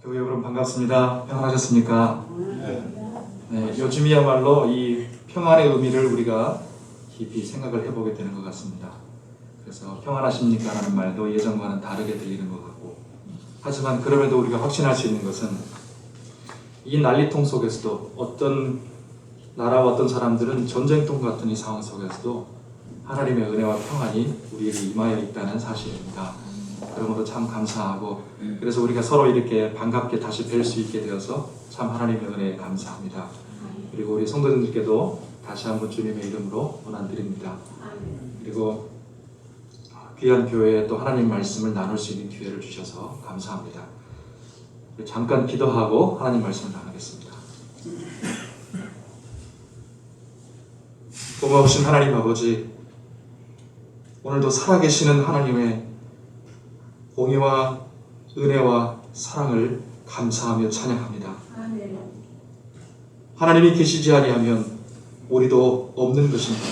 교회 여러분 반갑습니다. 평안하셨습니까? 네, 요즘이야말로 이 평안의 의미를 우리가 깊이 생각을 해보게 되는 것 같습니다. 그래서 평안하십니까? 라는 말도 예전과는 다르게 들리는 것 같고, 하지만 그럼에도 우리가 확신할 수 있는 것은 이 난리통 속에서도 어떤 나라와 어떤 사람들은 전쟁통 같은 이 상황 속에서도 하나님의 은혜와 평안이 우리에게 임하여 있다는 사실입니다. 그러므로 참 감사하고, 그래서 우리가 서로 이렇게 반갑게 다시 뵐 수 있게 되어서 참 하나님의 은혜에 감사합니다. 그리고 우리 성도님들께도 다시 한번 주님의 이름으로 원한드립니다. 그리고 귀한 교회에 또 하나님 말씀을 나눌 수 있는 기회를 주셔서 감사합니다. 잠깐 기도하고 하나님 말씀을 나누겠습니다. 고마우신 하나님 아버지, 오늘도 살아계시는 하나님의 공의와 은혜와 사랑을 감사하며 찬양합니다. 하나님이 계시지 아니하면 우리도 없는 것입니다.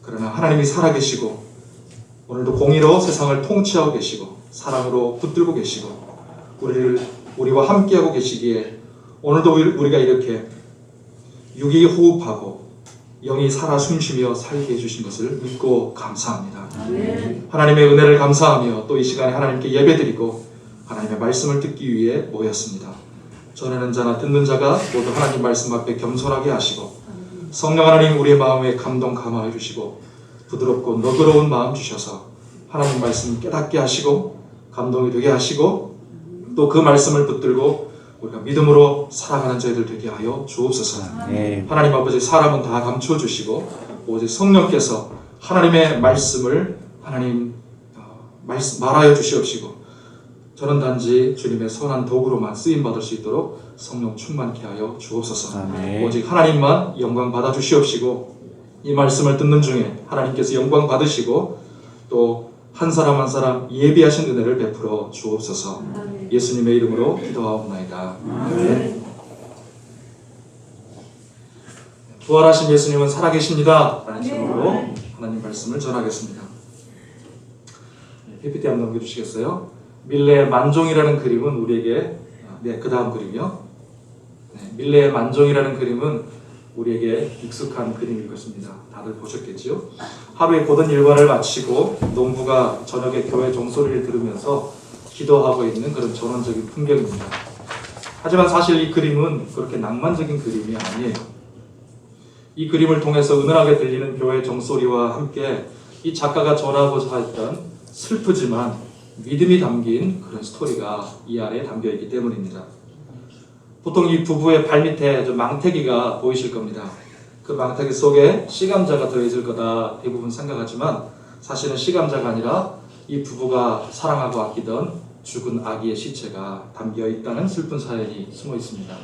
그러나 하나님이 살아계시고 오늘도 공의로 세상을 통치하고 계시고 사랑으로 붙들고 계시고 우리와 함께하고 계시기에 오늘도 우리가 이렇게 육이 호흡하고 영이 살아 숨쉬며 살게 해주신 것을 믿고 감사합니다. 하나님의 은혜를 감사하며 또 이 시간에 하나님께 예배드리고 하나님의 말씀을 듣기 위해 모였습니다. 전하는 자나 듣는 자가 모두 하나님 말씀 앞에 겸손하게 하시고 성령 하나님 우리의 마음에 감동 감화해 주시고 부드럽고 너그러운 마음 주셔서 하나님 말씀 깨닫게 하시고 감동이 되게 하시고 또 그 말씀을 붙들고 우리가 믿음으로 살아가는 저희들 되게 하여 주옵소서. 하나님 아버지, 사람은 다 감추어 주시고 오직 성령께서 하나님의 말씀을 말하여 주시옵시고 저는 단지 주님의 선한 도구로만 쓰임받을 수 있도록 성령 충만케 하여 주옵소서. 오직 하나님만 영광 받아 주시옵시고 이 말씀을 듣는 중에 하나님께서 영광 받으시고 또 한 사람 한 사람 예비하신 은혜를 베풀어 주옵소서. 예수님의 이름으로 기도하옵나이다. 아멘. 부활하신 예수님은 살아계십니다. 라는 제목으로 하나님 말씀을 전하겠습니다. PPT 한번 넘겨주시겠어요? 밀레의 만종이라는 그림은 우리에게 그 다음 그림이요. 밀레의 만종이라는 그림은 우리에게 익숙한 그림일 것입니다. 다들 보셨겠지요? 하루의 고된 일과를 마치고 농부가 저녁에 교회 종소리를 들으면서 기도하고 있는 그런 전원적인 풍경입니다. 하지만 사실 이 그림은 그렇게 낭만적인 그림이 아니에요. 이 그림을 통해서 은은하게 들리는 교회 종소리와 함께 이 작가가 전하고자 했던 슬프지만 믿음이 담긴 그런 스토리가 이 안에 담겨있기 때문입니다. 보통 이 부부의 발밑에 망태기가 보이실 겁니다. 그 망태기 속에 씨감자가 들어있을 거다 대부분 생각하지만 사실은 씨감자가 아니라 이 부부가 사랑하고 아끼던 죽은 아기의 시체가 담겨있다는 슬픈 사연이 숨어 있습니다.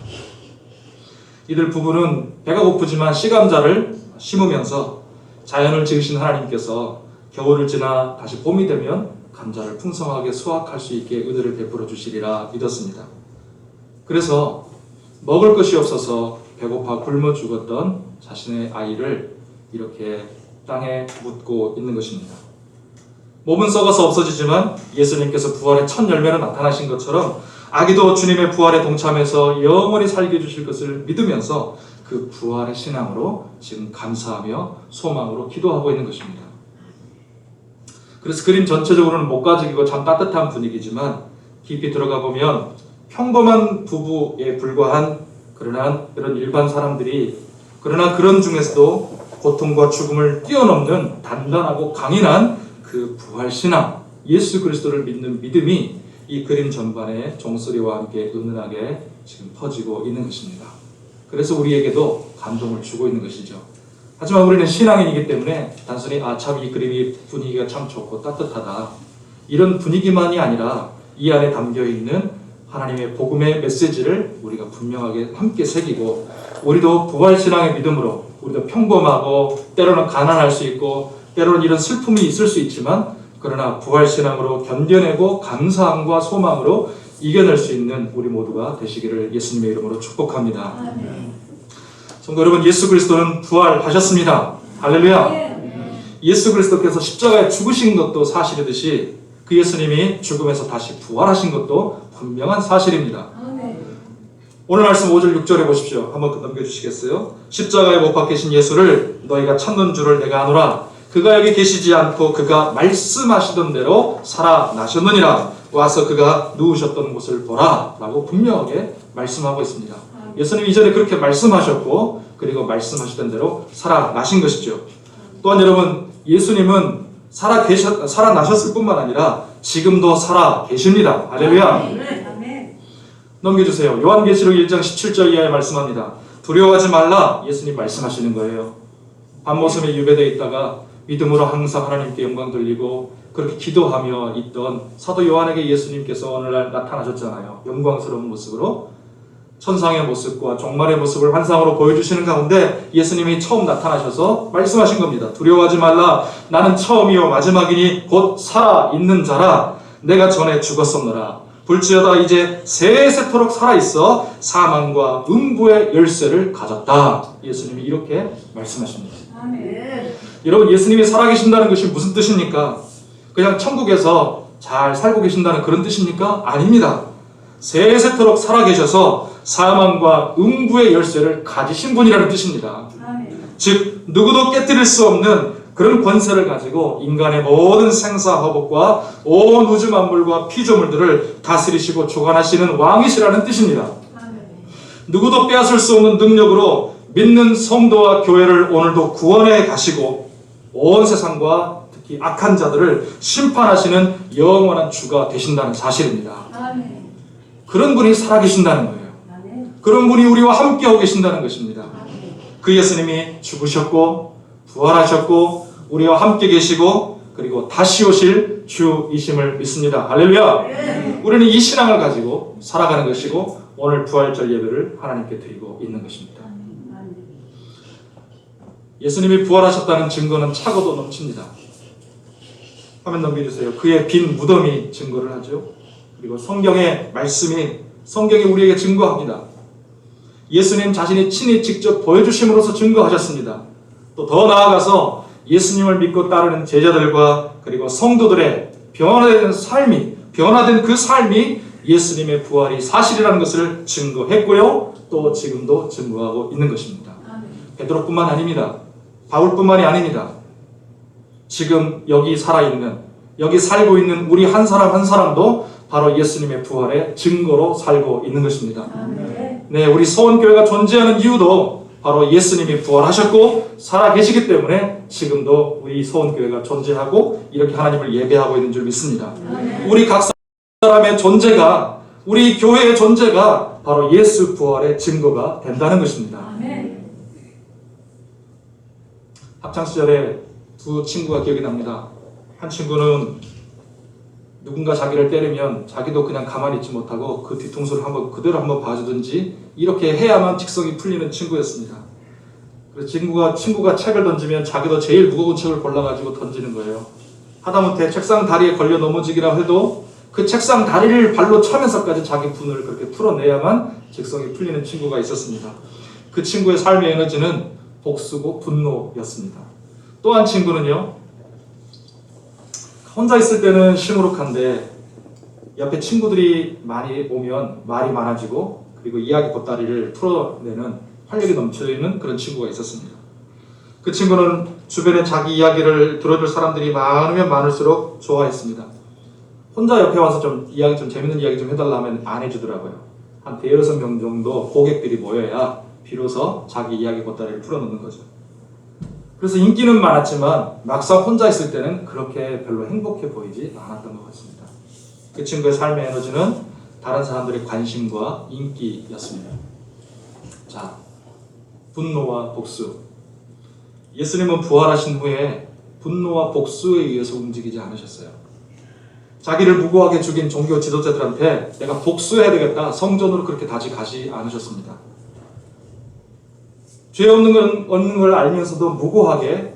이들 부부는 배가 고프지만 씨감자를 심으면서 자연을 지으신 하나님께서 겨울을 지나 다시 봄이 되면 감자를 풍성하게 수확할 수 있게 은혜를 베풀어 주시리라 믿었습니다. 그래서 먹을 것이 없어서 배고파 굶어 죽었던 자신의 아이를 이렇게 땅에 묻고 있는 것입니다. 몸은 썩어서 없어지지만 예수님께서 부활의 첫 열매로 나타나신 것처럼 아기도 주님의 부활에 동참해서 영원히 살게 해주실 것을 믿으면서 그 부활의 신앙으로 지금 감사하며 소망으로 기도하고 있는 것입니다. 그래서 그림 전체적으로는 목가지기고 참 따뜻한 분위기지만 깊이 들어가 보면 평범한 부부에 불과한 그런 일반 사람들이 그러나 그런 중에서도 고통과 죽음을 뛰어넘는 단단하고 강인한 그 부활신앙, 예수 그리스도를 믿는 믿음이 이 그림 전반에 종소리와 함께 은은하게 지금 퍼지고 있는 것입니다. 그래서 우리에게도 감동을 주고 있는 것이죠. 하지만 우리는 신앙인이기 때문에 단순히 참 이 그림이 분위기가 참 좋고 따뜻하다 이런 분위기만이 아니라 이 안에 담겨있는 하나님의 복음의 메시지를 우리가 분명하게 함께 새기고 우리도 부활신앙의 믿음으로 우리도 평범하고 때로는 가난할 수 있고 때로는 이런 슬픔이 있을 수 있지만 그러나 부활신앙으로 견뎌내고 감사함과 소망으로 이겨낼 수 있는 우리 모두가 되시기를 예수님의 이름으로 축복합니다. 성도 여러분, 예수 그리스도는 부활하셨습니다. 할렐루야. 예수 그리스도께서 십자가에 죽으신 것도 사실이듯이 그 예수님이 죽음에서 다시 부활하신 것도 분명한 사실입니다. 오늘 말씀 5절 6절에 보십시오. 한번 넘겨주시겠어요? 십자가에 못 박히신 예수를 너희가 찾는 줄을 내가 아노라. 그가 여기 계시지 않고 그가 말씀하시던 대로 살아나셨느니라. 와서 그가 누우셨던 곳을 보라 라고 분명하게 말씀하고 있습니다. 예수님이 이전에 그렇게 말씀하셨고 말씀하시던 대로 살아나신 것이죠. 또한 여러분, 예수님은 살아나셨을 뿐만 아니라 지금도 살아 계십니다. 할렐루야. 넘겨주세요. 요한계시록 1장 17절 이하에 말씀합니다. 두려워하지 말라. 예수님 말씀하시는 거예요. 밤모섬에 유배되어 있다가 믿음으로 항상 하나님께 영광 돌리고 그렇게 기도하며 있던 사도 요한에게 예수님께서 오늘날 나타나셨잖아요. 영광스러운 모습으로 천상의 모습과 종말의 모습을 환상으로 보여주시는 가운데 예수님이 처음 나타나셔서 말씀하신 겁니다. 두려워하지 말라. 나는 처음이요 마지막이니 곧 살아있는 자라. 내가 전에 죽었었노라. 불지어다 이제 세세토록 살아있어 사망과 음부의 열쇠를 가졌다. 예수님이 이렇게 말씀하십니다. 아멘. 여러분, 예수님이 살아계신다는 것이 무슨 뜻입니까? 그냥 천국에서 잘 살고 계신다는 그런 뜻입니까? 아닙니다. 세세토록 살아계셔서 사망과 음부의 열쇠를 가지신 분이라는 뜻입니다. 아멘. 즉 누구도 깨뜨릴 수 없는 그런 권세를 가지고 인간의 모든 생사화복과 온 우주 만물과 피조물들을 다스리시고 주관하시는 왕이시라는 뜻입니다. 아멘. 누구도 빼앗을 수 없는 능력으로 믿는 성도와 교회를 오늘도 구원해 가시고 온 세상과 특히 악한 자들을 심판하시는 영원한 주가 되신다는 사실입니다. 아멘. 그런 분이 살아계신다는 거예요. 아멘. 그런 분이 우리와 함께하고 계신다는 것입니다. 아멘. 그 예수님이 죽으셨고 부활하셨고 우리와 함께 계시고 그리고 다시 오실 주이심을 믿습니다. 할렐루야. 네. 우리는 이 신앙을 가지고 살아가는 것이고 오늘 부활절 예배를 하나님께 드리고 있는 것입니다. 예수님이 부활하셨다는 증거는 차고도 넘칩니다. 화면 넘겨주세요. 그의 빈 무덤이 증거를 하죠. 그리고 성경의 말씀이 성경이 우리에게 증거합니다. 예수님 자신이 친히 직접 보여주심으로써 증거하셨습니다. 또 더 나아가서 예수님을 믿고 따르는 제자들과 그리고 성도들의 변화된 그 삶이 예수님의 부활이 사실이라는 것을 증거했고요. 또 지금도 증거하고 있는 것입니다. 베드로뿐만 아닙니다. 바울뿐만이 아닙니다. 지금 여기 살아있는, 여기 살고 있는 우리 한 사람 한 사람도 바로 예수님의 부활의 증거로 살고 있는 것입니다. 네, 우리 서원교회가 존재하는 이유도 바로 예수님이 부활하셨고 살아계시기 때문에 지금도 우리 서원교회가 존재하고 이렇게 하나님을 예배하고 있는 줄 믿습니다. 우리 각 사람의 존재가, 우리 교회의 존재가 바로 예수 부활의 증거가 된다는 것입니다. 학창시절에 두 친구가 기억이 납니다. 한 친구는 누군가 자기를 때리면 자기도 그냥 가만히 있지 못하고 그 뒤통수를 그대로 한번 봐주든지 이렇게 해야만 직성이 풀리는 친구였습니다. 그래서 친구가 책을 던지면 자기도 제일 무거운 책을 골라가지고 던지는 거예요. 하다못해 책상 다리에 걸려 넘어지기라 해도 그 책상 다리를 발로 차면서까지 자기 분을 그렇게 풀어내야만 직성이 풀리는 친구가 있었습니다. 그 친구의 삶의 에너지는 복수고 분노였습니다. 또 한 친구는요, 혼자 있을 때는 시무룩한데 옆에 친구들이 많이 오면 말이 많아지고 그리고 이야기 보따리를 풀어내는 활력이 넘치는 그런 친구가 있었습니다. 그 친구는 주변에 자기 이야기를 들어줄 사람들이 많으면 많을수록 좋아했습니다. 혼자 옆에 와서 좀 재밌는 이야기 좀 해달라 하면 안 해주더라고요. 한 대여섯 명 정도 고객들이 모여야 비로소 자기 이야기 보따리를 풀어놓는 거죠. 그래서 인기는 많았지만 막상 혼자 있을 때는 그렇게 별로 행복해 보이지 않았던 것 같습니다. 그 친구의 삶의 에너지는 다른 사람들의 관심과 인기였습니다. 자, 분노와 복수. 예수님은 부활하신 후에 분노와 복수에 의해서 움직이지 않으셨어요. 자기를 무고하게 죽인 종교 지도자들한테 내가 복수해야 되겠다, 성전으로 그렇게 다시 가지 않으셨습니다. 죄 없는 걸 알면서도 무고하게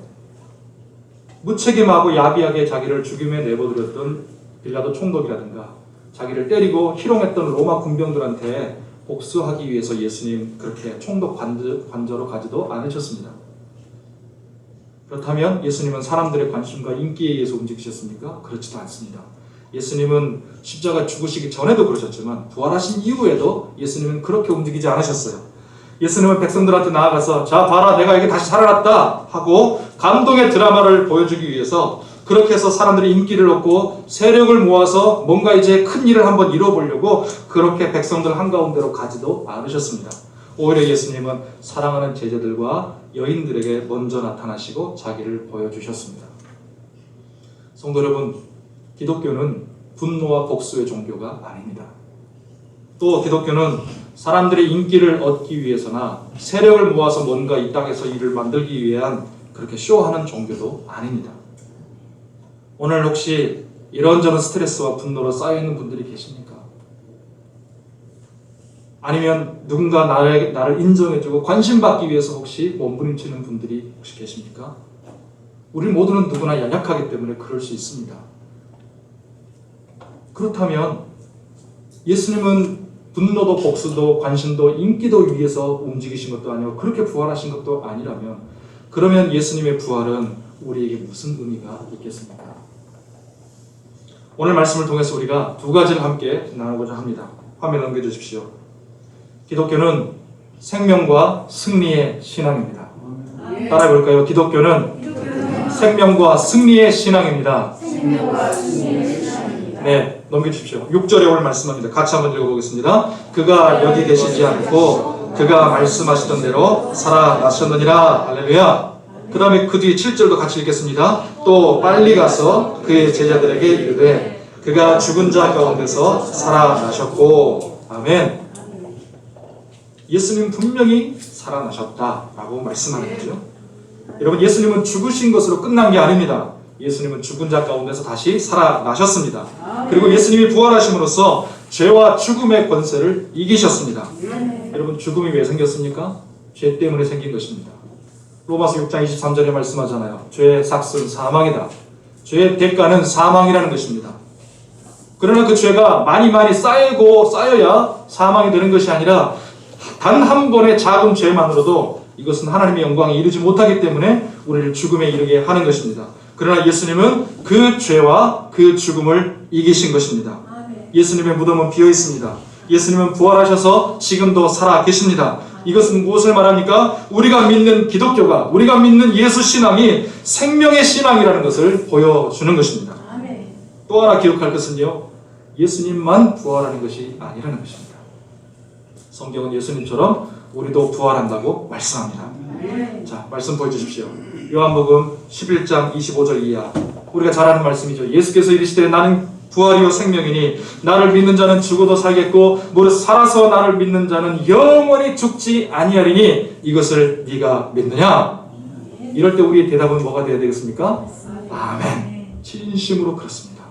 무책임하고 야비하게 자기를 죽임에 내버려뒀던 빌라도 총독이라든가 자기를 때리고 희롱했던 로마 군병들한테 복수하기 위해서 예수님 그렇게 총독 관저로 가지도 않으셨습니다. 그렇다면 예수님은 사람들의 관심과 인기에 의해서 움직이셨습니까? 그렇지도 않습니다. 예수님은 십자가 죽으시기 전에도 그러셨지만 부활하신 이후에도 예수님은 그렇게 움직이지 않으셨어요. 예수님은 백성들한테 나아가서 자 봐라 내가 이게 다시 살아났다 하고 감동의 드라마를 보여주기 위해서 그렇게 해서 사람들이 인기를 얻고 세력을 모아서 뭔가 이제 큰 일을 한번 이뤄보려고 그렇게 백성들 한가운데로 가지도 않으셨습니다. 오히려 예수님은 사랑하는 제자들과 여인들에게 먼저 나타나시고 자기를 보여주셨습니다. 성도 여러분, 기독교는 분노와 복수의 종교가 아닙니다. 또 기독교는 사람들의 인기를 얻기 위해서나 세력을 모아서 뭔가 이 땅에서 일을 만들기 위한 그렇게 쇼하는 종교도 아닙니다. 오늘 혹시 이런저런 스트레스와 분노로 쌓여있는 분들이 계십니까? 아니면 누군가 나를 인정해주고 관심받기 위해서 혹시 몸부림치는 분들이 혹시 계십니까? 우리 모두는 누구나 연약하기 때문에 그럴 수 있습니다. 그렇다면 예수님은 분노도 복수도 관심도 인기도 위해서 움직이신 것도 아니고 그렇게 부활하신 것도 아니라면 그러면 예수님의 부활은 우리에게 무슨 의미가 있겠습니까? 오늘 말씀을 통해서 우리가 두 가지를 함께 나누고자 합니다. 화면 넘겨주십시오. 기독교는 생명과 승리의 신앙입니다. 따라해볼까요? 기독교는 생명과 승리의 신앙입니다. 네, 넘겨주십시오. 6절에 오늘 말씀합니다. 같이 한번 읽어보겠습니다. 그가 여기 계시지 않고 그가 말씀하시던 대로 살아나셨느니라. 할렐루야. 그 다음에 그 뒤에 7절도 같이 읽겠습니다. 또 빨리 가서 그의 제자들에게 이르되 그가 죽은 자 가운데서 살아나셨고. 아멘. 예수님 분명히 살아나셨다라고 말씀하는 거죠. 여러분, 예수님은 죽으신 것으로 끝난 게 아닙니다. 예수님은 죽은 자 가운데서 다시 살아나셨습니다. 그리고 예수님이 부활하심으로써 죄와 죽음의 권세를 이기셨습니다. 여러분, 죽음이 왜 생겼습니까? 죄 때문에 생긴 것입니다. 로마서 6장 23절에 말씀하잖아요. 죄의 삭은 사망이다. 죄의 대가는 사망이라는 것입니다. 그러나 그 죄가 많이 쌓여야 사망이 되는 것이 아니라 단 한 번의 작은 죄만으로도 이것은 하나님의 영광에 이르지 못하기 때문에 우리를 죽음에 이르게 하는 것입니다. 그러나 예수님은 그 죄와 그 죽음을 이기신 것입니다. 예수님의 무덤은 비어 있습니다. 예수님은 부활하셔서 지금도 살아 계십니다. 이것은 무엇을 말합니까? 우리가 믿는 기독교가, 우리가 믿는 예수 신앙이 생명의 신앙이라는 것을 보여주는 것입니다. 또 하나 기억할 것은요, 예수님만 부활하는 것이 아니라는 것입니다. 성경은 예수님처럼 우리도 부활한다고 말씀합니다. 자, 말씀 보여주십시오. 요한복음 11장 25절 이하. 우리가 잘 아는 말씀이죠. 예수께서 이르시되 나는 부활이요 생명이니 나를 믿는 자는 죽어도 살겠고 무릇 살아서 나를 믿는 자는 영원히 죽지 아니하리니 이것을 네가 믿느냐? 이럴 때 우리의 대답은 뭐가 되어야 되겠습니까? 아멘. 진심으로 그렇습니다.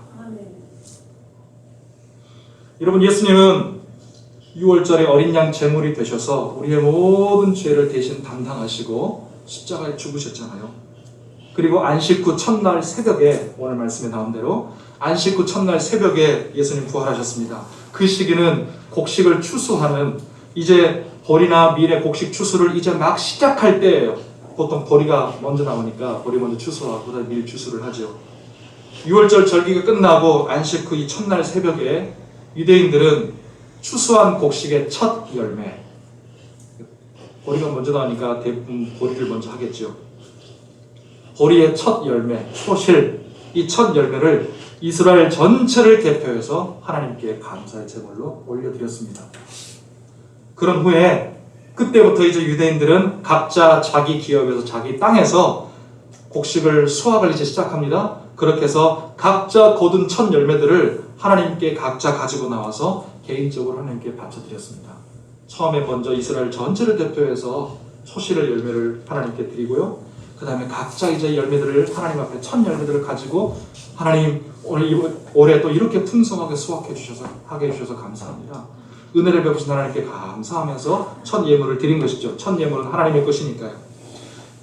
여러분, 예수님은 6월절에 어린 양 제물이 되셔서 우리의 모든 죄를 대신 담당하시고 십자가에 죽으셨잖아요. 그리고 안식 후 첫날 새벽에, 오늘 말씀에 나온 대로 안식 후 첫날 새벽에 예수님 부활하셨습니다. 그 시기는 곡식을 추수하는, 이제 보리나 밀의 곡식 추수를 이제 막 시작할 때예요. 보통 보리가 먼저 나오니까 보리 먼저 추수하고 그다음에 밀 추수를 하죠. 6월절 절기가 끝나고 안식 후 이 첫날 새벽에 유대인들은 추수한 곡식의 첫 열매, 보리가 먼저 나오니까 대부분 보리를 먼저 하겠죠. 보리의 첫 열매, 초실, 이 첫 열매를 이스라엘 전체를 대표해서 하나님께 감사의 제물로 올려드렸습니다. 그런 후에 그때부터 이제 유대인들은 각자 자기 기업에서 자기 땅에서 곡식을 수확을 이제 시작합니다. 그렇게 해서 각자 거둔 첫 열매들을 하나님께 각자 가지고 나와서 개인적으로 하나님께 바쳐드렸습니다. 처음에 먼저 이스라엘 전체를 대표해서 초실의 열매를 하나님께 드리고요. 그 다음에 각자 이제 열매들을 하나님 앞에 첫 열매들을 가지고 하나님 올해 또 이렇게 풍성하게 수확해 주셔서 하게 해주셔서 감사합니다. 은혜를 베푸신 하나님께 감사하면서 첫 예물을 드린 것이죠. 첫 예물은 하나님의 것이니까요.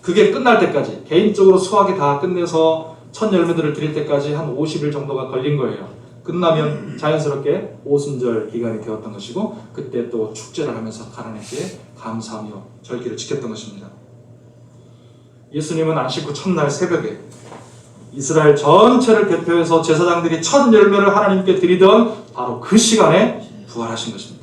그게 끝날 때까지 개인적으로 수확이 다 끝내서 첫 열매들을 드릴 때까지 한 50일 정도가 걸린 거예요. 끝나면 자연스럽게 오순절 기간이 되었던 것이고 그때 또 축제를 하면서 하나님께 감사하며 절기를 지켰던 것입니다. 예수님은 안식 후 첫날 새벽에 이스라엘 전체를 대표해서 제사장들이 첫 열매를 하나님께 드리던 바로 그 시간에 부활하신 것입니다.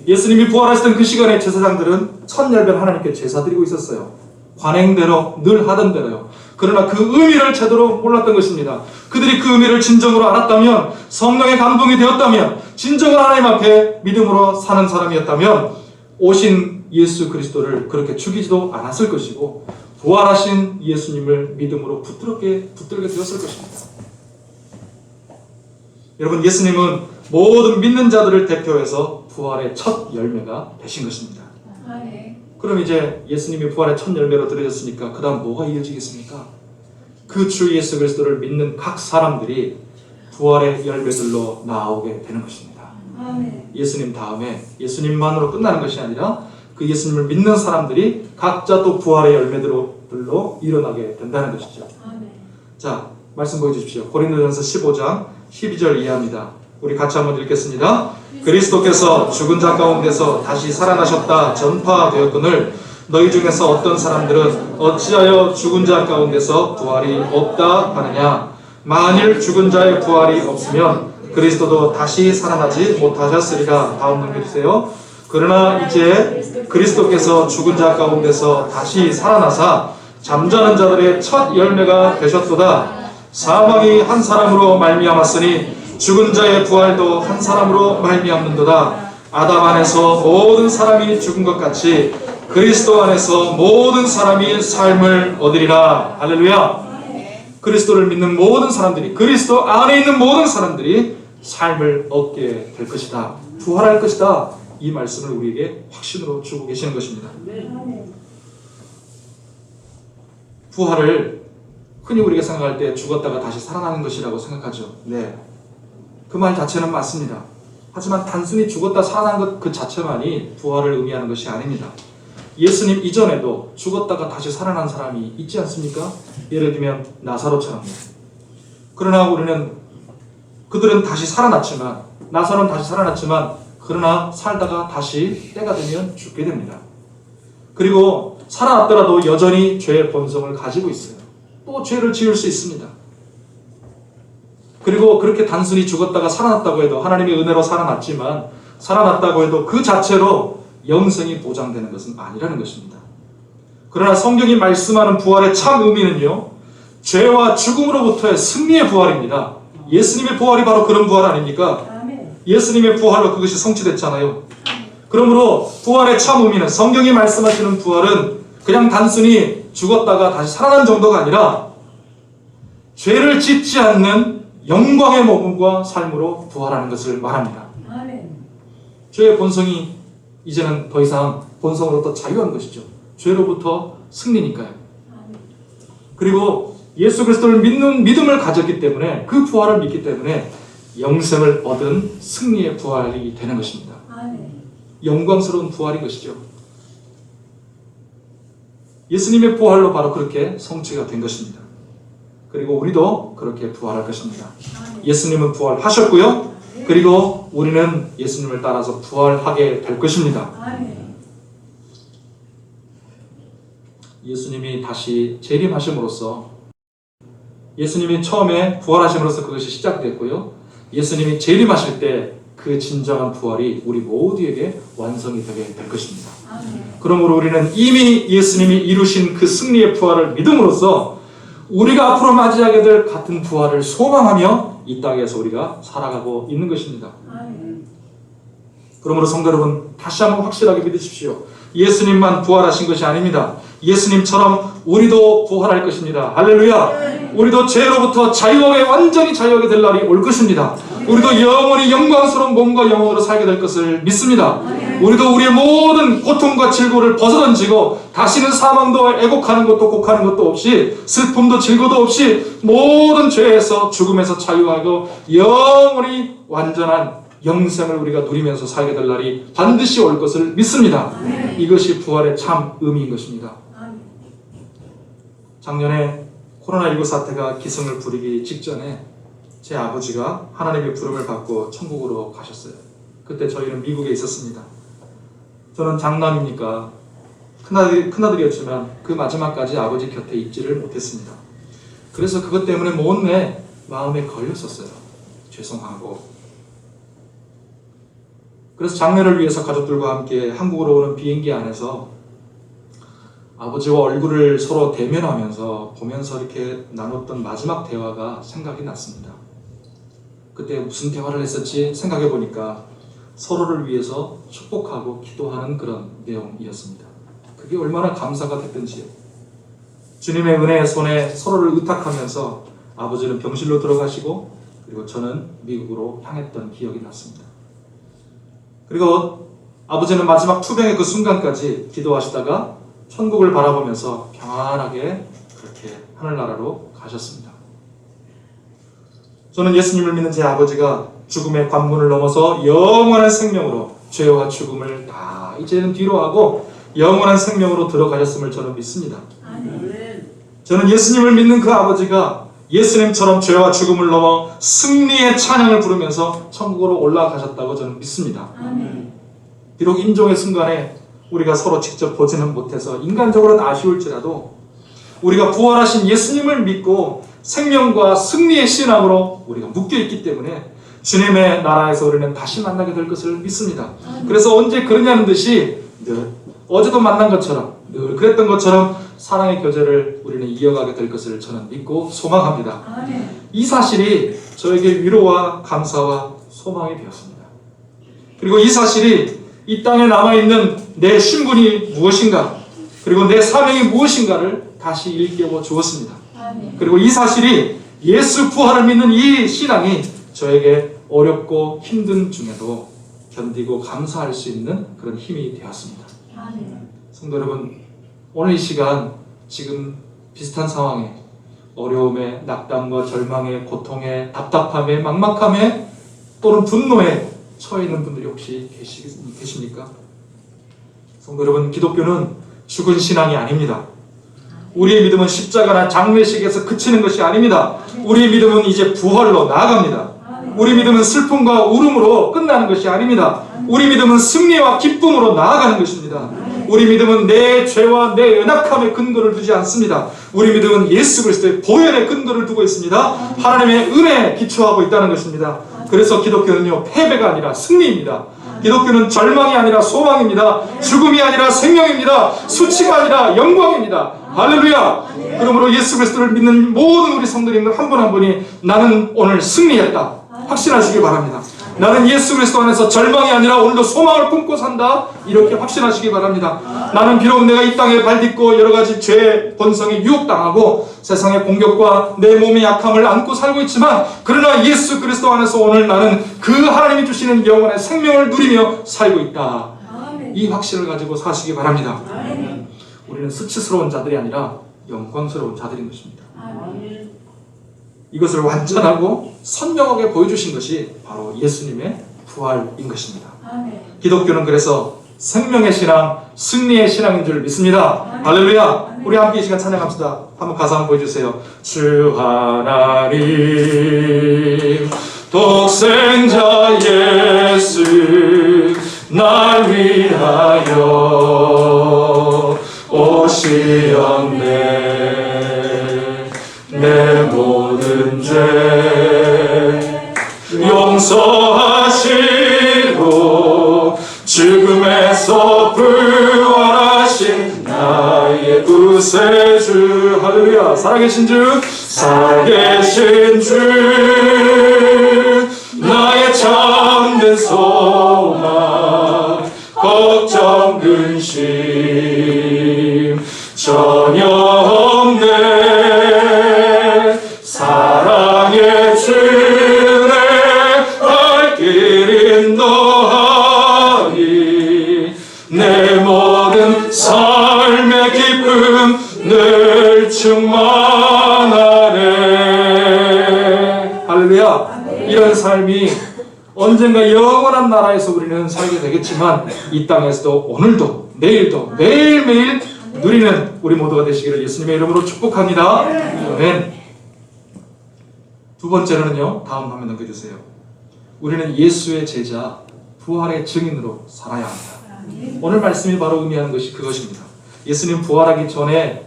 예수님이 부활하시던 그 시간에 제사장들은 첫 열매를 하나님께 제사 드리고 있었어요. 관행대로 늘 하던 대로요. 그러나 그 의미를 제대로 몰랐던 것입니다. 그들이 그 의미를 진정으로 알았다면, 성령의 감동이 되었다면, 진정으로 하나님 앞에 믿음으로 사는 사람이었다면 오신 예수 그리스도를 그렇게 죽이지도 않았을 것이고 부활하신 예수님을 믿음으로 붙들게 되었을 것입니다. 여러분, 예수님은 모든 믿는 자들을 대표해서 부활의 첫 열매가 되신 것입니다. 그럼 이제 예수님이 부활의 첫 열매로 드려졌으니까 그 다음 뭐가 이어지겠습니까? 그 주 예수 그리스도를 믿는 각 사람들이 부활의 열매들로 나오게 되는 것입니다. 예수님 다음에 예수님만으로 끝나는 것이 아니라 그 예수님을 믿는 사람들이 각자 또 부활의 열매들로 일어나게 된다는 것이죠. 자, 말씀 보여주십시오. 고린도전서 15장 12절 이하입니다. 우리 같이 한번 읽겠습니다. 그리스도께서 죽은 자 가운데서 다시 살아나셨다 전파되었거늘 너희 중에서 어떤 사람들은 어찌하여 죽은 자 가운데서 부활이 없다 하느냐. 만일 죽은 자의 부활이 없으면 그리스도도 다시 살아나지 못하셨으리라. 다음 넘겨주세요. 그러나 이제 그리스도께서 죽은 자 가운데서 다시 살아나사 잠자는 자들의 첫 열매가 되셨도다. 사망이 한 사람으로 말미암았으니 죽은 자의 부활도 한 사람으로 말미암는도다. 아담 안에서 모든 사람이 죽은 것 같이 그리스도 안에서 모든 사람이 삶을 얻으리라. 할렐루야. 그리스도를 믿는 모든 사람들이, 그리스도 안에 있는 모든 사람들이 삶을 얻게 될 것이다. 부활할 것이다. 이 말씀을 우리에게 확신으로 주고 계시는 것입니다. 부활을 흔히 우리가 생각할 때 죽었다가 다시 살아나는 것이라고 생각하죠. 네, 그 말 자체는 맞습니다. 하지만 단순히 죽었다 살아난 것 그 자체만이 부활을 의미하는 것이 아닙니다. 예수님 이전에도 죽었다가 다시 살아난 사람이 있지 않습니까? 예를 들면 나사로처럼. 그러나 그들은 다시 살아났지만, 나사로는 다시 살아났지만 그러나 살다가 다시 때가 되면 죽게 됩니다. 그리고 살아났더라도 여전히 죄의 본성을 가지고 있어요. 또 죄를 지을 수 있습니다. 그리고 그렇게 단순히 죽었다가 살아났다고 해도, 하나님의 은혜로 살아났지만 살아났다고 해도 그 자체로 영생이 보장되는 것은 아니라는 것입니다. 그러나 성경이 말씀하는 부활의 참 의미는요, 죄와 죽음으로부터의 승리의 부활입니다. 예수님의 부활이 바로 그런 부활 아닙니까? 예수님의 부활로 그것이 성취됐잖아요. 그러므로 부활의 참 의미는, 성경이 말씀하시는 부활은 그냥 단순히 죽었다가 다시 살아난 정도가 아니라 죄를 짓지 않는 영광의 몸과 삶으로 부활하는 것을 말합니다. 죄의 본성이 이제는 더 이상 본성으로부터 자유한 것이죠. 죄로부터 승리니까요. 그리고 예수 그리스도를 믿는 믿음을 가졌기 때문에, 그 부활을 믿기 때문에 영생을 얻은 승리의 부활이 되는 것입니다. 영광스러운 부활인 것이죠. 예수님의 부활로 바로 그렇게 성취가 된 것입니다. 그리고 우리도 그렇게 부활할 것입니다. 예수님은 부활하셨고요. 그리고 우리는 예수님을 따라서 부활하게 될 것입니다. 예수님이 다시 재림하심으로써, 예수님이 처음에 부활하심으로써 그것이 시작됐고요. 예수님이 재림하실 때 그 진정한 부활이 우리 모두에게 완성이 되게 될 것입니다. 그러므로 우리는 이미 예수님이 이루신 그 승리의 부활을 믿음으로써 우리가 앞으로 맞이하게 될 같은 부활을 소망하며 이 땅에서 우리가 살아가고 있는 것입니다. 그러므로 성도 여러분, 다시 한번 확실하게 믿으십시오. 예수님만 부활하신 것이 아닙니다. 예수님처럼 우리도 부활할 것입니다. 할렐루야. 우리도 죄로부터 자유하게, 완전히 자유하게 될 날이 올 것입니다. 우리도 영원히 영광스러운 몸과 영혼으로 살게 될 것을 믿습니다. 우리도 우리의 모든 고통과 질고를 벗어던지고 다시는 사망도 애곡하는 것도 곡하는 것도 없이, 슬픔도 질고도 없이 모든 죄에서, 죽음에서 자유하고 영원히 완전한 영생을 우리가 누리면서 살게 될 날이 반드시 올 것을 믿습니다. 이것이 부활의 참 의미인 것입니다. 작년에 코로나19 사태가 기승을 부리기 직전에 제 아버지가 하나님의 부름을 받고 천국으로 가셨어요. 그때 저희는 미국에 있었습니다. 저는 장남이니까 큰아들이었지만 그 마지막까지 아버지 곁에 있지를 못했습니다. 그래서 그것 때문에 못내 마음에 걸렸었어요. 죄송하고. 그래서 장례를 위해서 가족들과 함께 한국으로 오는 비행기 안에서 아버지와 얼굴을 서로 대면하면서 보면서 이렇게 나눴던 마지막 대화가 생각이 났습니다. 그때 무슨 대화를 했었지 생각해 보니까 서로를 위해서 축복하고 기도하는 그런 내용이었습니다. 그게 얼마나 감사가 됐던지요. 주님의 은혜의 손에 서로를 의탁하면서 아버지는 병실로 들어가시고 그리고 저는 미국으로 향했던 기억이 났습니다. 그리고 아버지는 마지막 투병의 그 순간까지 기도하시다가 천국을 바라보면서 평안하게 그렇게 하늘나라로 가셨습니다. 저는 예수님을 믿는 제 아버지가 죽음의 관문을 넘어서 영원한 생명으로 죄와 죽음을 다 이제는 뒤로 하고 영원한 생명으로 들어가셨음을 저는 믿습니다. 저는 예수님을 믿는 그 아버지가 예수님처럼 죄와 죽음을 넘어 승리의 찬양을 부르면서 천국으로 올라가셨다고 저는 믿습니다. 비록 임종의 순간에 우리가 서로 직접 보지는 못해서 인간적으로는 아쉬울지라도 우리가 부활하신 예수님을 믿고 생명과 승리의 신앙으로 우리가 묶여있기 때문에 주님의 나라에서 우리는 다시 만나게 될 것을 믿습니다. 그래서 언제 그러냐는 듯이 늘 어제도 만난 것처럼 늘 그랬던 것처럼 사랑의 교제를 우리는 이어가게 될 것을 저는 믿고 소망합니다. 이 사실이 저에게 위로와 감사와 소망이 되었습니다. 그리고 이 사실이 이 땅에 남아있는 내 신분이 무엇인가 그리고 내 사명이 무엇인가를 다시 일깨워 주었습니다. 그리고 이 사실이 예수 부활을 믿는 이 신앙이 저에게 어렵고 힘든 중에도 견디고 감사할 수 있는 그런 힘이 되었습니다. 성도 여러분, 오늘 이 시간 지금 비슷한 상황에 어려움에 낙담과 절망에 고통에 답답함에 막막함에 또는 분노에 처해 있는 분들이 혹시 계십니까? 성도 여러분, 기독교는 죽은 신앙이 아닙니다. 우리의 믿음은 십자가나 장례식에서 그치는 것이 아닙니다. 우리의 믿음은 이제 부활로 나아갑니다. 우리 믿음은 슬픔과 울음으로 끝나는 것이 아닙니다. 우리 믿음은 승리와 기쁨으로 나아가는 것입니다. 우리 믿음은 내 죄와 내 연약함에 근거를 두지 않습니다. 우리 믿음은 예수 그리스도의 보혈에 근거를 두고 있습니다. 하나님의 은혜에 기초하고 있다는 것입니다. 그래서 기독교는요, 패배가 아니라 승리입니다. 기독교는 절망이 아니라 소망입니다. 죽음이 아니라 생명입니다. 수치가 아니라 영광입니다. 할렐루야! 그러므로 예수 그리스도를 믿는 모든 우리 성도님들 한 분 한 분이 나는 오늘 승리했다 확신하시기 바랍니다. 나는 예수 그리스도 안에서 절망이 아니라 오늘도 소망을 품고 산다 이렇게 확신하시기 바랍니다. 나는 비록 내가 이 땅에 발딛고 여러 가지 죄의 본성에 유혹당하고 세상의 공격과 내 몸의 약함을 안고 살고 있지만 그러나 예수 그리스도 안에서 오늘 나는 그 하나님이 주시는 영원의 생명을 누리며 살고 있다. 이 확신을 가지고 사시기 바랍니다. 우리는 수치스러운 자들이 아니라 영광스러운 자들인 것입니다. 이것을 완전하고 선명하게 보여주신 것이 바로 예수님의 부활인 것입니다. 기독교는 그래서 생명의 신앙, 승리의 신앙인 줄 믿습니다. 할렐루야! 우리 함께 이 시간 찬양합시다. 한번 가사 한번 보여주세요. 주 하나님 독생자 예수 날 위하여 오시었네. 내 모든 죄 용서하시고 죽음에서 부활하신 나의 구세주. 할렐루야. 살아계신 주, 살아계신 주, 나의 참된 소망, 걱정 근심 전혀 없네. 사랑의 주내 갈 길 인도하니 내 모든 삶의 기쁨 늘 충만하네. 할렐루야. 이런 삶이 언젠가 영원한 나라에서 우리는 살게 되겠지만 이 땅에서도 오늘도 내일도 매일매일 누리는 우리 모두가 되시기를 예수님의 이름으로 축복합니다. 아멘. 두 번째로는요, 다음 화면 넘겨주세요. 우리는 예수의 제자, 부활의 증인으로 살아야 합니다. 오늘 말씀이 바로 의미하는 것이 그것입니다. 예수님 부활하기 전에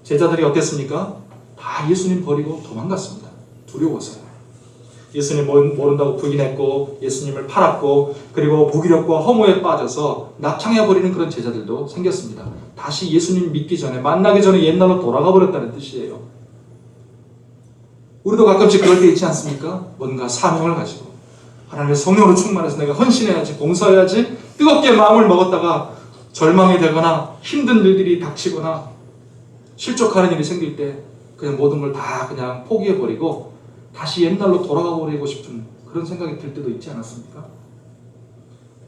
제자들이 어땠습니까? 다 예수님 버리고 도망갔습니다. 두려워서요. 예수님 모른다고 부인했고 예수님을 팔았고 그리고 무기력과 허무에 빠져서 낙창해버리는 그런 제자들도 생겼습니다. 다시 예수님 믿기 전에 만나기 전에 옛날로 돌아가 버렸다는 뜻이에요. 우리도 가끔씩 그럴 때 있지 않습니까? 뭔가 사명을 가지고 하나님의 성령으로 충만해서 내가 헌신해야지 봉사해야지 뜨겁게 마음을 먹었다가 절망이 되거나 힘든 일들이 닥치거나 실족하는 일이 생길 때 그냥 모든 걸 다 그냥 포기해버리고 다시 옛날로 돌아가 버리고 싶은 그런 생각이 들 때도 있지 않았습니까?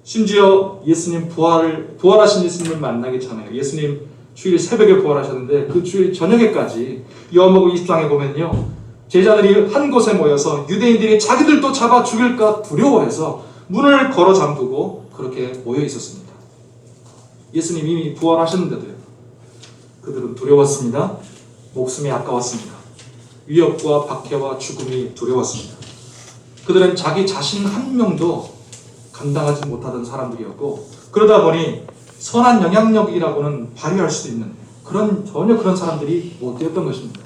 심지어 예수님 부활하신 예수님을 만나기 전에 예수님 주일 새벽에 부활하셨는데 그 주일 저녁에까지 요한복음 20장에 보면요. 제자들이 한 곳에 모여서 유대인들이 자기들도 잡아 죽일까 두려워해서 문을 걸어 잠그고 그렇게 모여 있었습니다. 예수님 이미 부활하셨는데도요. 그들은 두려웠습니다. 목숨이 아까웠습니다. 위협과 박해와 죽음이 두려웠습니다. 그들은 자기 자신 한 명도 감당하지 못하던 사람들이었고 그러다 보니 선한 영향력이라고는 발휘할 수 있는 전혀 그런 사람들이 못 되었던 것입니다.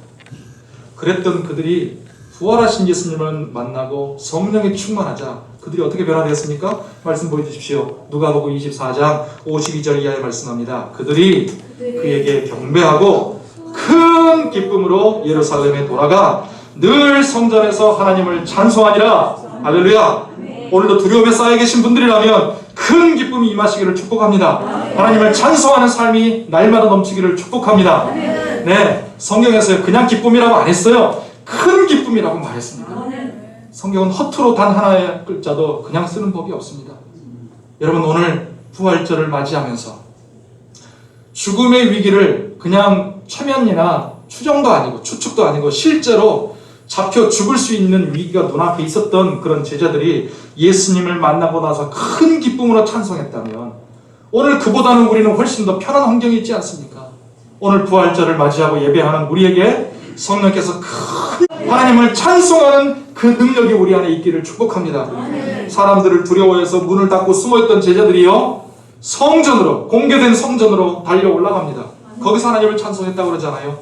그랬던 그들이 부활하신 예수님을 만나고 성령이 충만하자 그들이 어떻게 변화되었습니까? 말씀 보여주십시오. 누가복음 24장 52절 이하에 말씀합니다. 그들이 그에게 경배하고 큰 기쁨으로 예루살렘에 돌아가 늘 성전에서 하나님을 찬송하니라. 할렐루야. 오늘도 두려움에 쌓여 계신 분들이라면 큰 기쁨이 임하시기를 축복합니다. 하나님을 찬송하는 삶이 날마다 넘치기를 축복합니다. 네, 성경에서 그냥 기쁨이라고 안 했어요. 큰 기쁨이라고 말했습니다. 성경은 허투루 단 하나의 글자도 그냥 쓰는 법이 없습니다. 여러분 오늘 부활절을 맞이하면서 죽음의 위기를 그냥 최면이나 추정도 아니고 추측도 아니고 실제로 잡혀 죽을 수 있는 위기가 눈앞에 있었던 그런 제자들이 예수님을 만나고 나서 큰 기쁨으로 찬송했다면 오늘 그보다는 우리는 훨씬 더 편한 환경이 있지 않습니까? 오늘 부활절을 맞이하고 예배하는 우리에게 성령께서 큰 하나님을 찬송하는 그 능력이 우리 안에 있기를 축복합니다. 사람들을 두려워해서 문을 닫고 숨어있던 제자들이요 성전으로 공개된 성전으로 달려 올라갑니다. 거기서 하나님을 찬송했다고 그러잖아요.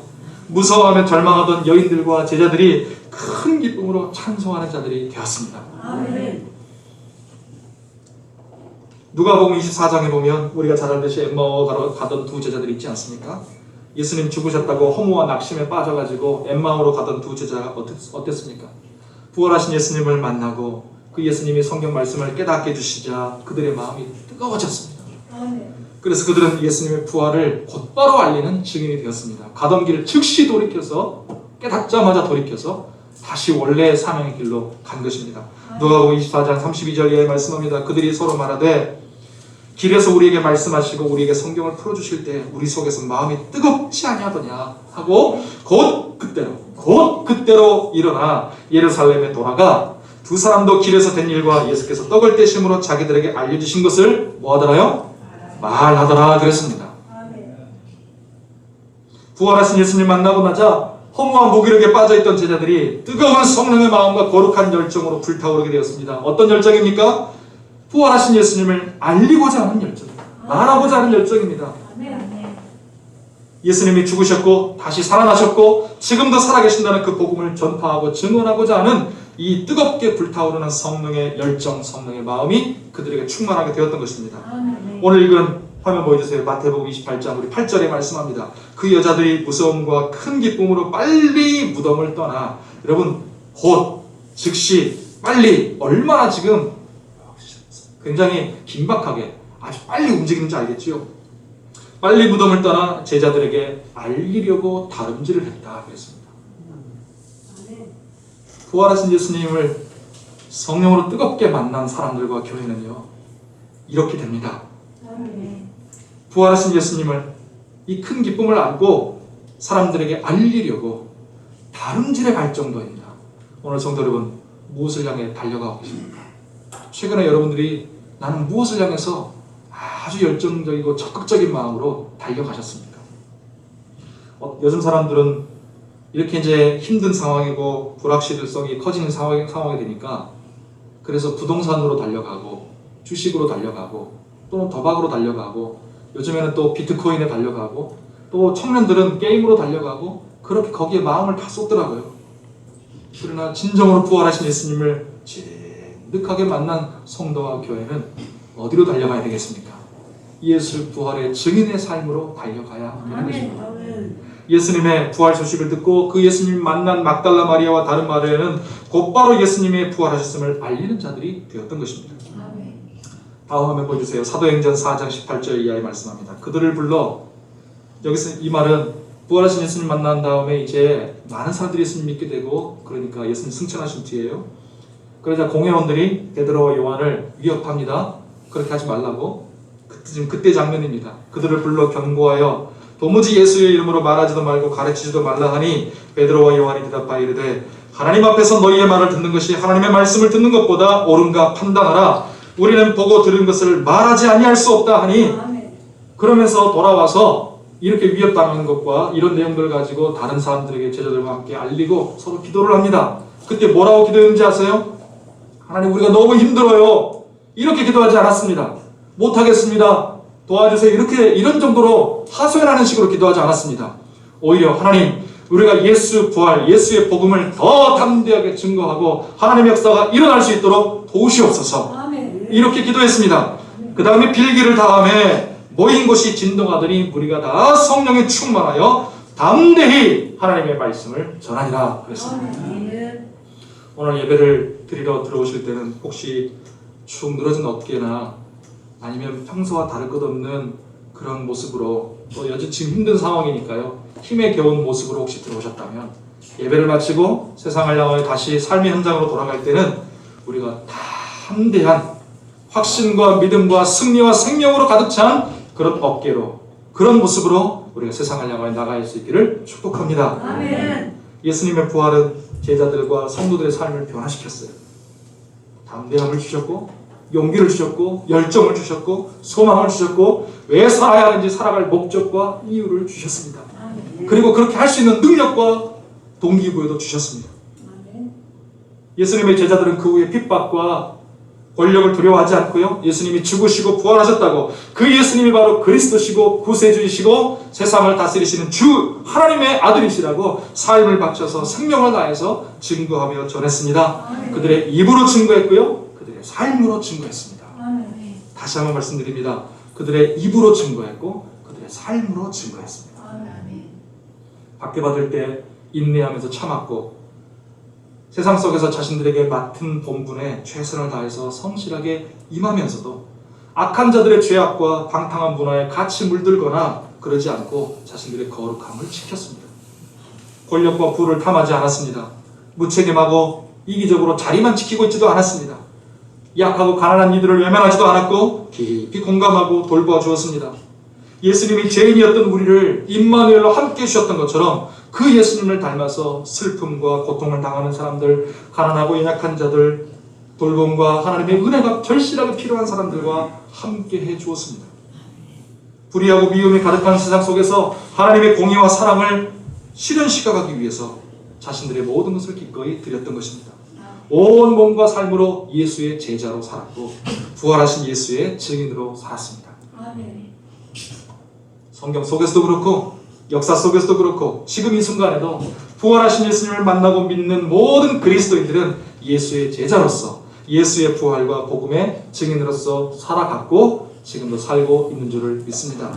무서워하며 절망하던 여인들과 제자들이 큰 기쁨으로 찬송하는 자들이 되었습니다. 누가복음 24장에 보면 우리가 잘 알듯이 엠마오로 가던 두 제자들이 있지 않습니까? 예수님 죽으셨다고 허무와 낙심에 빠져가지고 엠마오로 가던 두 제자가 어땠습니까? 부활하신 예수님을 만나고 그 예수님이 성경 말씀을 깨닫게 해주시자 그들의 마음이 뜨거워졌습니다. 그래서 그들은 예수님의 부활을 곧바로 알리는 증인이 되었습니다. 가던 길을 즉시 돌이켜서 깨닫자마자 돌이켜서 다시 원래의 사명의 길로 간 것입니다. 누가복음 24장 32절에 말씀합니다. 그들이 서로 말하되 길에서 우리에게 말씀하시고 우리에게 성경을 풀어주실 때 우리 속에서 마음이 뜨겁지 아니하더냐 하고 곧 그때로 일어나 예루살렘에 돌아가 두 사람도 길에서 된 일과 예수께서 떡을 떼심으로 자기들에게 알려주신 것을 뭐하더라요? 말하더라 그랬습니다. 부활하신 예수님 만나고 나자 허무한 무기력에 빠져있던 제자들이 뜨거운 성령의 마음과 거룩한 열정으로 불타오르게 되었습니다. 어떤 열정입니까? 부활하신 예수님을 알리고자 하는 열정입니다. 말하고자 하는 열정입니다. 예수님이 죽으셨고 다시 살아나셨고 지금도 살아계신다는 그 복음을 전파하고 증언하고자 하는 이 뜨겁게 불타오르는 성령의 열정, 성령의 마음이 그들에게 충만하게 되었던 것입니다. 오늘 읽은 화면 보여주세요. 마태복음 28장 우리 8절에 말씀합니다. 그 여자들이 무서움과 큰 기쁨으로 빨리 무덤을 떠나 여러분 곧 즉시 빨리 얼마나 지금 굉장히 긴박하게 아주 빨리 움직이는지 알겠지요? 빨리 무덤을 떠나 제자들에게 알리려고 다름질을 했다 그랬습니다. 부활하신 예수님을 성령으로 뜨겁게 만난 사람들과 교회는요 이렇게 됩니다. 부활하신 예수님을 이 큰 기쁨을 안고 사람들에게 알리려고 다름질해 갈 정도입니다. 오늘 성도 여러분 무엇을 향해 달려가고 계십니까? 최근에 여러분들이 나는 무엇을 향해서 아주 열정적이고 적극적인 마음으로 달려가셨습니까? 요즘 사람들은 이렇게 이제 힘든 상황이고 불확실성이 커지는 상황이 되니까 그래서 부동산으로 달려가고 주식으로 달려가고 또는 도박으로 달려가고 요즘에는 또 비트코인에 달려가고 또 청년들은 게임으로 달려가고 그렇게 거기에 마음을 다 쏟더라고요. 그러나 진정으로 부활하신 예수님을 진득하게 만난 성도와 교회는 어디로 달려가야 되겠습니까? 예수 부활의 증인의 삶으로 달려가야 되는 것입니다. 예수님의 부활 소식을 듣고 그 예수님 만난 막달라 마리아와 다른 마리아는 곧바로 예수님의 부활하셨음을 알리는 자들이 되었던 것입니다. 다음 화면 보여주세요. 사도행전 4장 18절 이하에 말씀합니다. 그들을 불러, 여기서 이 말은 부활하신 예수님 만난 다음에 이제 많은 사람들이 예수님 믿게 되고, 그러니까 예수님 승천하신 뒤에요. 그러자 공회원들이 베드로와 요한을 위협합니다. 그렇게 하지 말라고. 지금 그때 장면입니다. 그들을 불러 경고하여 도무지 예수의 이름으로 말하지도 말고 가르치지도 말라 하니 베드로와 요한이 대답하여 이르되 하나님 앞에서 너희의 말을 듣는 것이 하나님의 말씀을 듣는 것보다 옳은가 판단하라. 우리는 보고 들은 것을 말하지 아니할 수 없다 하니, 그러면서 돌아와서 이렇게 위협당하는 것과 이런 내용들을 가지고 다른 사람들에게 제자들과 함께 알리고 서로 기도를 합니다. 그때 뭐라고 기도했는지 아세요? 하나님, 우리가 너무 힘들어요. 이렇게 기도하지 않았습니다. 못하겠습니다. 도와주세요. 이렇게 이런 정도로 하소연하는 식으로 기도하지 않았습니다. 오히려 하나님, 우리가 예수 부활, 예수의 복음을 더 담대하게 증거하고 하나님의 역사가 일어날 수 있도록 도우시옵소서. 이렇게 기도했습니다. 그 다음에 빌기를 다음에 모인 곳이 진동하더니 무리가 다 성령에 충만하여 담대히 하나님의 말씀을 전하니라 그랬습니다. 오늘 예배를 드리러 들어오실 때는 혹시 축 늘어진 어깨나 아니면 평소와 다를 것 없는 그런 모습으로, 또 여전 지금 힘든 상황이니까요, 힘에 겨운 모습으로 혹시 들어오셨다면, 예배를 마치고 세상을 향하여 다시 삶의 현장으로 돌아갈 때는 우리가 담대한 확신과 믿음과 승리와 생명으로 가득 찬 그런 어깨로, 그런 모습으로 우리가 세상을 향하여 나갈 수 있기를 축복합니다. 아멘. 예수님의 부활은 제자들과 성도들의 삶을 변화시켰어요. 담대함을 주셨고, 용기를 주셨고, 열정을 주셨고, 소망을 주셨고, 왜 살아야 하는지 살아갈 목적과 이유를 주셨습니다. 그리고 그렇게 할 수 있는 능력과 동기부여도 주셨습니다. 예수님의 제자들은 그 후에 핍박과 권력을 두려워하지 않고요, 예수님이 죽으시고 부활하셨다고, 그 예수님이 바로 그리스도시고 구세주이시고 세상을 다스리시는 주 하나님의 아들이시라고 삶을 바쳐서 생명을 다해서 증거하며 전했습니다. 그들의 입으로 증거했고요, 그들의 삶으로 증거했습니다. 다시 한번 말씀드립니다. 그들의 입으로 증거했고 그들의 삶으로 증거했습니다. 박해받을 때 인내하면서 참았고, 세상 속에서 자신들에게 맡은 본분에 최선을 다해서 성실하게 임하면서도 악한 자들의 죄악과 방탕한 문화에 같이 물들거나 그러지 않고 자신들의 거룩함을 지켰습니다. 권력과 부를 탐하지 않았습니다. 무책임하고 이기적으로 자리만 지키고 있지도 않았습니다. 약하고 가난한 이들을 외면하지도 않았고 깊이 공감하고 돌보아주었습니다. 예수님이 죄인이었던 우리를 임마누엘로 함께 해주셨던 것처럼 그 예수님을 닮아서 슬픔과 고통을 당하는 사람들, 가난하고 연약한 자들, 돌봄과 하나님의 은혜가 절실하게 필요한 사람들과 함께 해주었습니다. 불의하고 미움이 가득한 세상 속에서 하나님의 공의와 사랑을 실현시켜가기 위해서 자신들의 모든 것을 기꺼이 드렸던 것입니다. 온 몸과 삶으로 예수의 제자로 살았고 부활하신 예수의 증인으로 살았습니다. 성경 속에서도 그렇고 역사 속에서도 그렇고 지금 이 순간에도 부활하신 예수님을 만나고 믿는 모든 그리스도인들은 예수의 제자로서 예수의 부활과 복음의 증인으로서 살아갔고 지금도 살고 있는 줄을 믿습니다.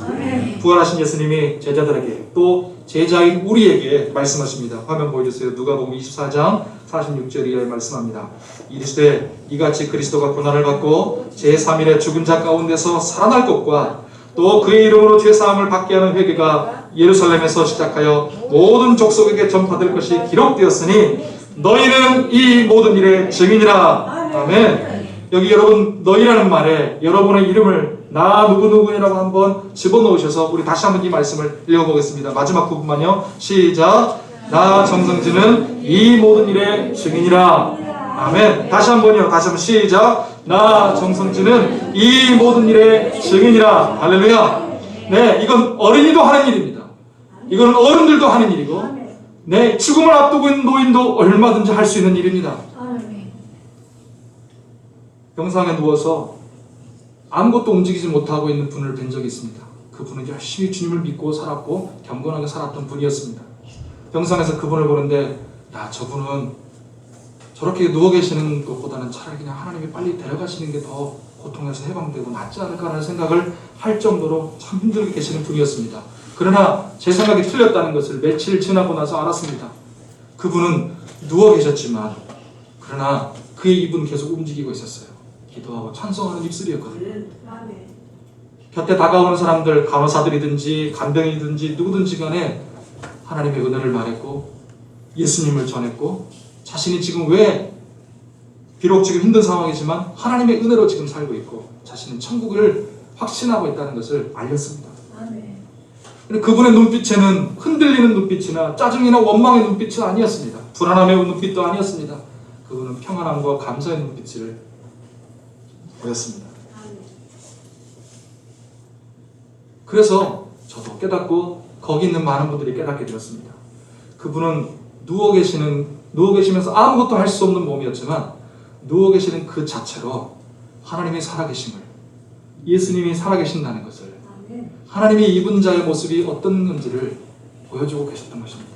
부활하신 예수님이 제자들에게 또 제자인 우리에게 말씀하십니다. 화면 보여주세요. 누가복음 24장 46절 이하에 말씀합니다. 이르시되 이같이 그리스도가 고난을 받고 제3일에 죽은 자 가운데서 살아날 것과 또 그의 이름으로 죄사함을 받게 하는 회개가 예루살렘에서 시작하여 모든 족속에게 전파될 것이 기록되었으니 너희는 이 모든 일의 증인이라. 아멘. 여기 여러분 너희라는 말에 여러분의 이름을 나 누구누구라고 한번 집어넣으셔서 우리 다시 한번 이 말씀을 읽어보겠습니다. 마지막 부분만요. 시작. 나 정성진은 이 모든 일의 증인이라. 아멘. 다시 한번요. 다시 한번 시작. 나 정성진은 이 모든 일의 증인이라. 할렐루야. 네, 이건 어린이도 하는 일입니다. 이건 어른들도 하는 일이고, 네, 죽음을 앞두고 있는 노인도 얼마든지 할 수 있는 일입니다. 병상에 누워서 아무것도 움직이지 못하고 있는 분을 뵌 적이 있습니다. 그분은 열심히 주님을 믿고 살았고 경건하게 살았던 분이었습니다. 병상에서 그분을 보는데 야, 저분은 저렇게 누워 계시는 것보다는 차라리 그냥 하나님이 빨리 데려가시는 게 더 고통에서 해방되고 낫지 않을까라는 생각을 할 정도로 참 힘들게 계시는 분이었습니다. 그러나 제 생각이 틀렸다는 것을 며칠 지나고 나서 알았습니다. 그분은 누워 계셨지만 그러나 그의 입은 계속 움직이고 있었어요. 기도하고 찬송하는 입술이었거든요. 곁에 다가오는 사람들, 간호사들이든지 간병이든지 누구든지 간에 하나님의 은혜를 말했고 예수님을 전했고 자신이 지금 왜 비록 지금 힘든 상황이지만 하나님의 은혜로 지금 살고 있고 자신은 천국을 확신하고 있다는 것을 알렸습니다. 근데 그분의 눈빛에는 흔들리는 눈빛이나 짜증이나 원망의 눈빛은 아니었습니다. 불안함의 눈빛도 아니었습니다. 그분은 평안함과 감사의 눈빛을 보였습니다. 그래서 저도 깨닫고 거기 있는 많은 분들이 깨닫게 되었습니다. 그분은 누워 계시면서 아무것도 할 수 없는 몸이었지만 누워 계시는 그 자체로 하나님이 살아계심을, 예수님이 살아계신다는 것을, 하나님이 입은 자의 모습이 어떤 건지를 보여주고 계셨던 것입니다.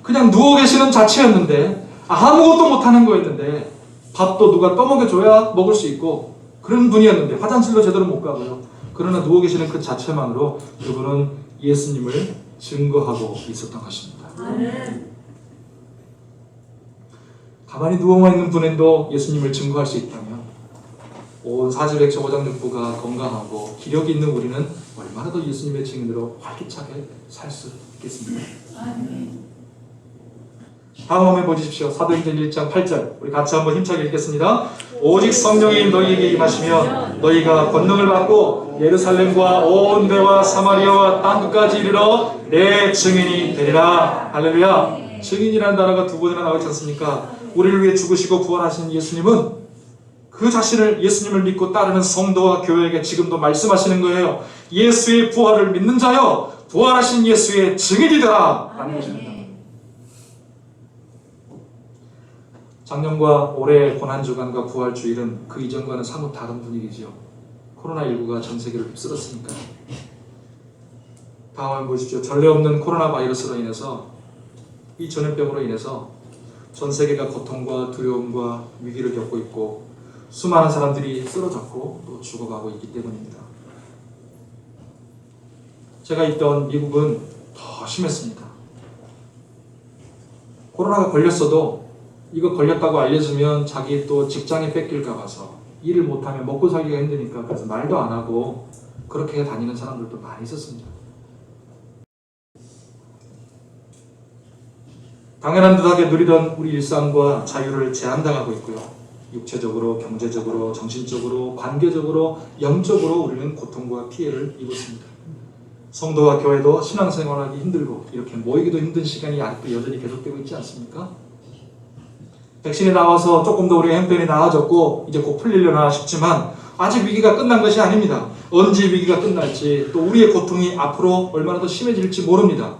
그냥 누워 계시는 자체였는데 아무것도 못하는 거였는데 밥도 누가 떠먹여줘야 먹을 수 있고 그런 분이었는데 화장실도 제대로 못 가고요. 그러나 누워 계시는 그 자체만으로 그분은 예수님을 증거하고 있었던 것입니다. 가만히 누워만 있는 분에도 예수님을 증거할 수 있다면 온 사지백체 오장육부가 건강하고 기력이 있는 우리는 얼마나 더 예수님의 증인으로 활기차게 살 수 있겠습니까? 다음 화면 보십시오. 사도행전 1장 8절 우리 같이 한번 힘차게 읽겠습니다. 오직 성령이 너희에게 임하시면 너희가 권능을 받고 예루살렘과 온 유대와 사마리아와 땅끝까지 이르러 내 증인이 되리라. 할렐루야. 증인이라는 단어가 두 번이나 나오지 않습니까? 우리를 위해 죽으시고 부활하신 예수님은 그 자신을 예수님을 믿고 따르는 성도와 교회에게 지금도 말씀하시는 거예요. 예수의 부활을 믿는 자여 부활하신 예수의 증인이 되라 라는 것입니다. 작년과 올해의 고난주간과 부활주일은 그 이전과는 사뭇 다른 분위기죠. 코로나19가 전 세계를 휩쓸었으니까요. 다음 한번 보십시오. 전례 없는 코로나 바이러스로 인해서 이 전염병으로 인해서 전 세계가 고통과 두려움과 위기를 겪고 있고 수많은 사람들이 쓰러졌고 또 죽어가고 있기 때문입니다. 제가 있던 미국은 더 심했습니다. 코로나가 걸렸어도 이거 걸렸다고 알려주면 자기 또 직장에 뺏길까 봐서 일을 못하면 먹고 살기가 힘드니까 그래서 말도 안 하고 그렇게 다니는 사람들도 많이 있었습니다. 당연한 듯하게 누리던 우리 일상과 자유를 제한당하고 있고요. 육체적으로, 경제적으로, 정신적으로, 관계적으로, 영적으로 우리는 고통과 피해를 입었습니다. 성도와 교회도 신앙생활하기 힘들고 이렇게 모이기도 힘든 시간이 아직도 여전히 계속되고 있지 않습니까? 백신이 나와서 조금 더 우리의 형편이 나아졌고 이제 곧 풀리려나 싶지만 아직 위기가 끝난 것이 아닙니다. 언제 위기가 끝날지 또 우리의 고통이 앞으로 얼마나 더 심해질지 모릅니다.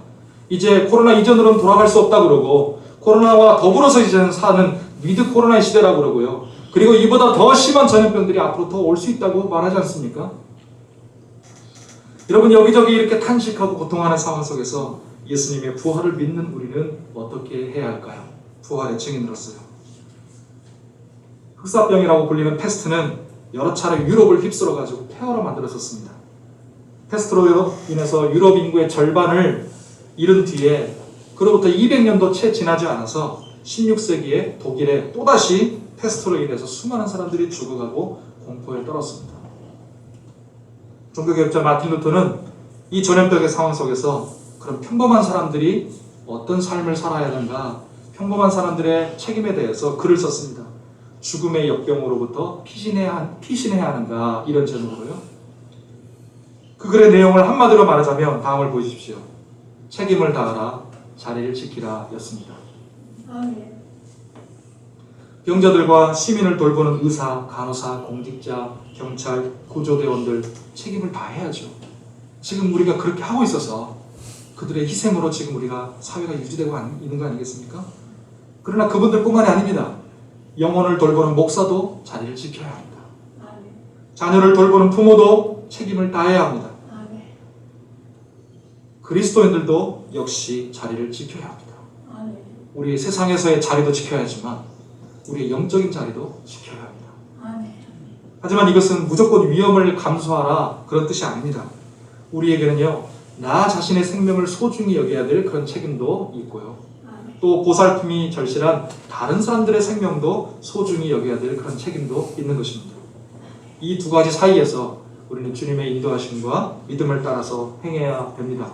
이제 코로나 이전으로는 돌아갈 수 없다 그러고 코로나와 더불어서 이제는 사는 위드 코로나의 시대라고 그러고요. 그리고 이보다 더 심한 전염병들이 앞으로 더 올 수 있다고 말하지 않습니까? 여러분 여기저기 이렇게 탄식하고 고통하는 상황 속에서 예수님의 부활을 믿는 우리는 어떻게 해야 할까요? 부활의 증인으로서요. 흑사병이라고 불리는 패스트는 여러 차례 유럽을 휩쓸어가지고 폐허로 만들어졌습니다. 패스트로 인해서 유럽 인구의 절반을 잃은 뒤에 그로부터 200년도 채 지나지 않아서 16세기에 독일에 또다시 패스트로 인해서 수많은 사람들이 죽어가고 공포에 떨었습니다. 종교개혁자 마틴 루터는 이 전염병의 상황 속에서 그럼 평범한 사람들이 어떤 삶을 살아야 하는가, 평범한 사람들의 책임에 대해서 글을 썼습니다. 죽음의 역병으로부터 피신해야 하는가 이런 제목으로요. 그 글의 내용을 한마디로 말하자면 다음을 보십시오. 책임을 다하라, 자리를 지키라 였습니다. 병자들과 시민을 돌보는 의사, 간호사, 공직자, 경찰, 구조대원들 책임을 다해야죠. 지금 우리가 그렇게 하고 있어서 그들의 희생으로 지금 우리가 사회가 유지되고 있는 거 아니겠습니까? 그러나 그분들뿐만이 아닙니다. 영혼을 돌보는 목사도 자리를 지켜야 합니다. 자녀를 돌보는 부모도 책임을 다해야 합니다. 그리스도인들도 역시 자리를 지켜야 합니다. 우리 세상에서의 자리도 지켜야 하지만 우리의 영적인 자리도 지켜야 합니다. 하지만 이것은 무조건 위험을 감수하라 그런 뜻이 아닙니다. 우리에게는요, 나 자신의 생명을 소중히 여겨야 될 그런 책임도 있고요. 또 보살핌이 절실한 다른 사람들의 생명도 소중히 여겨야 될 그런 책임도 있는 것입니다. 이 두 가지 사이에서 우리는 주님의 인도하심과 믿음을 따라서 행해야 됩니다.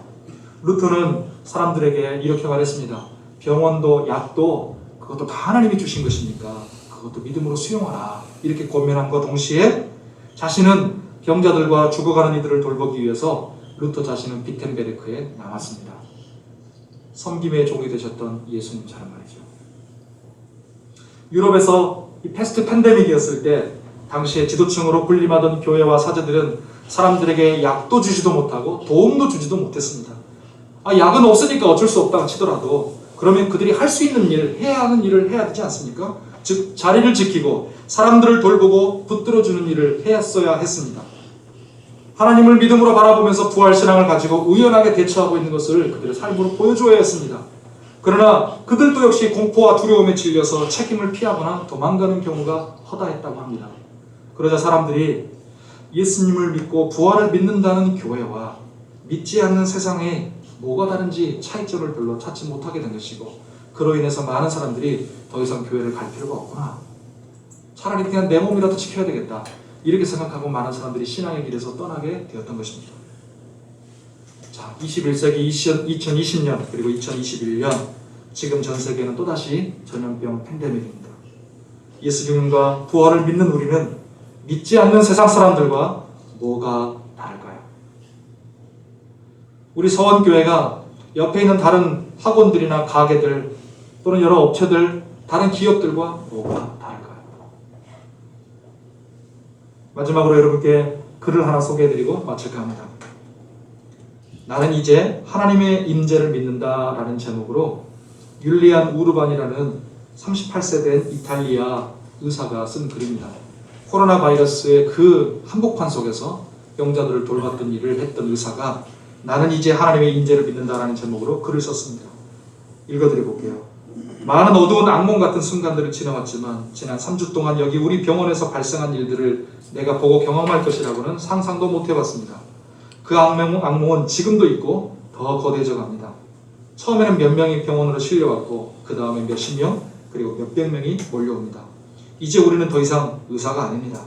루터는 사람들에게 이렇게 말했습니다. 병원도 약도 그것도 다 하나님이 주신 것이니까 그것도 믿음으로 수용하라. 이렇게 권면함과 동시에 자신은 병자들과 죽어가는 이들을 돌보기 위해서 루터 자신은 비텐베르크에 남았습니다. 섬김의 종이 되셨던 예수님처럼 말이죠. 유럽에서 이 패스트 팬데믹이었을 때 당시에 지도층으로 군림하던 교회와 사제들은 사람들에게 약도 주지도 못하고 도움도 주지도 못했습니다. 약은 없으니까 어쩔 수 없다고 치더라도 그러면 그들이 할 수 있는 일, 해야 하는 일을 해야 되지 않습니까? 즉 자리를 지키고 사람들을 돌보고 붙들어주는 일을 했어야 했습니다. 하나님을 믿음으로 바라보면서 부활신앙을 가지고 의연하게 대처하고 있는 것을 그들의 삶으로 보여줘야 했습니다. 그러나 그들도 역시 공포와 두려움에 질려서 책임을 피하거나 도망가는 경우가 허다했다고 합니다. 그러자 사람들이 예수님을 믿고 부활을 믿는다는 교회와 믿지 않는 세상에 뭐가 다른지 차이점을 별로 찾지 못하게 된 것이고, 그로 인해서 많은 사람들이 더 이상 교회를 갈 필요가 없구나, 차라리 그냥 내 몸이라도 지켜야 되겠다, 이렇게 생각하고 많은 사람들이 신앙의 길에서 떠나게 되었던 것입니다. 자, 21세기 2020년 그리고 2021년 지금 전 세계는 또다시 전염병 팬데믹입니다. 예수님과 부활을 믿는 우리는 믿지 않는 세상 사람들과 뭐가 다를까요? 우리 서원교회가 옆에 있는 다른 학원들이나 가게들 또는 여러 업체들, 다른 기업들과 뭐가 다를까요? 마지막으로 여러분께 글을 하나 소개해드리고 마칠까 합니다. 나는 이제 하나님의 임재를 믿는다 라는 제목으로 율리안 우르반이라는 38세 된 이탈리아 의사가 쓴 글입니다. 코로나 바이러스의 그 한복판 속에서 병자들을 돌봤던 일을 했던 의사가 나는 이제 하나님의 임재를 믿는다라는 제목으로 글을 썼습니다. 읽어드려볼게요. 많은 어두운 악몽 같은 순간들을 지나왔지만 지난 3주 동안 여기 우리 병원에서 발생한 일들을 내가 보고 경험할 것이라고는 상상도 못 해봤습니다. 그 악몽은 지금도 있고 더 거대해져 갑니다. 처음에는 몇 명이 병원으로 실려왔고 그 다음에 몇십 명 그리고 몇백 명이 몰려옵니다. 이제 우리는 더 이상 의사가 아닙니다.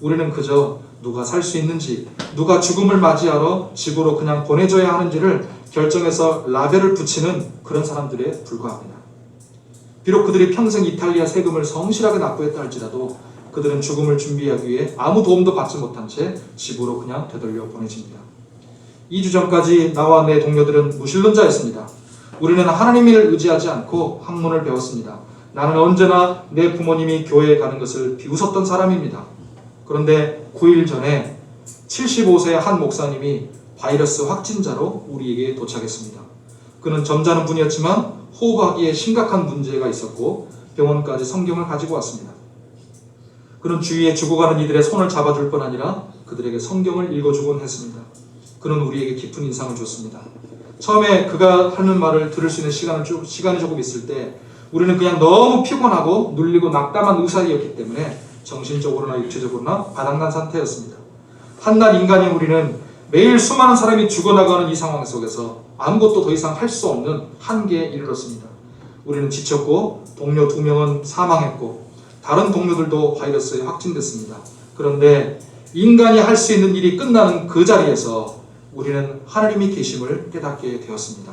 우리는 그저 누가 살 수 있는지, 누가 죽음을 맞이하러 지구로 그냥 보내줘야 하는지를 결정해서 라벨을 붙이는 그런 사람들에 불과합니다. 비록 그들이 평생 이탈리아 세금을 성실하게 납부했다 할지라도 그들은 죽음을 준비하기 위해 아무 도움도 받지 못한 채 집으로 그냥 되돌려 보내집니다. 2주 전까지 나와 내 동료들은 무신론자였습니다. 우리는 하나님을 의지하지 않고 학문을 배웠습니다. 나는 언제나 내 부모님이 교회에 가는 것을 비웃었던 사람입니다. 그런데 9일 전에 75세의 한 목사님이 바이러스 확진자로 우리에게 도착했습니다. 그는 점잖은 분이었지만 호흡하기에 심각한 문제가 있었고 병원까지 성경을 가지고 왔습니다. 그는 주위에 죽어가는 이들의 손을 잡아줄 뿐 아니라 그들에게 성경을 읽어주곤 했습니다. 그는 우리에게 깊은 인상을 줬습니다. 처음에 그가 하는 말을 들을 수 있는 시간이 조금 있을 때 우리는 그냥 너무 피곤하고 눌리고 낙담한 의사이었기 때문에 정신적으로나 육체적으로나 바닥난 상태였습니다. 한낱 인간인 우리는 매일 수많은 사람이 죽어나가는 이 상황 속에서 아무것도 더 이상 할 수 없는 한계에 이르렀습니다. 우리는 지쳤고 동료 2명은 사망했고 다른 동료들도 바이러스에 확진됐습니다. 그런데 인간이 할 수 있는 일이 끝나는 그 자리에서 우리는 하나님이 계심을 깨닫게 되었습니다.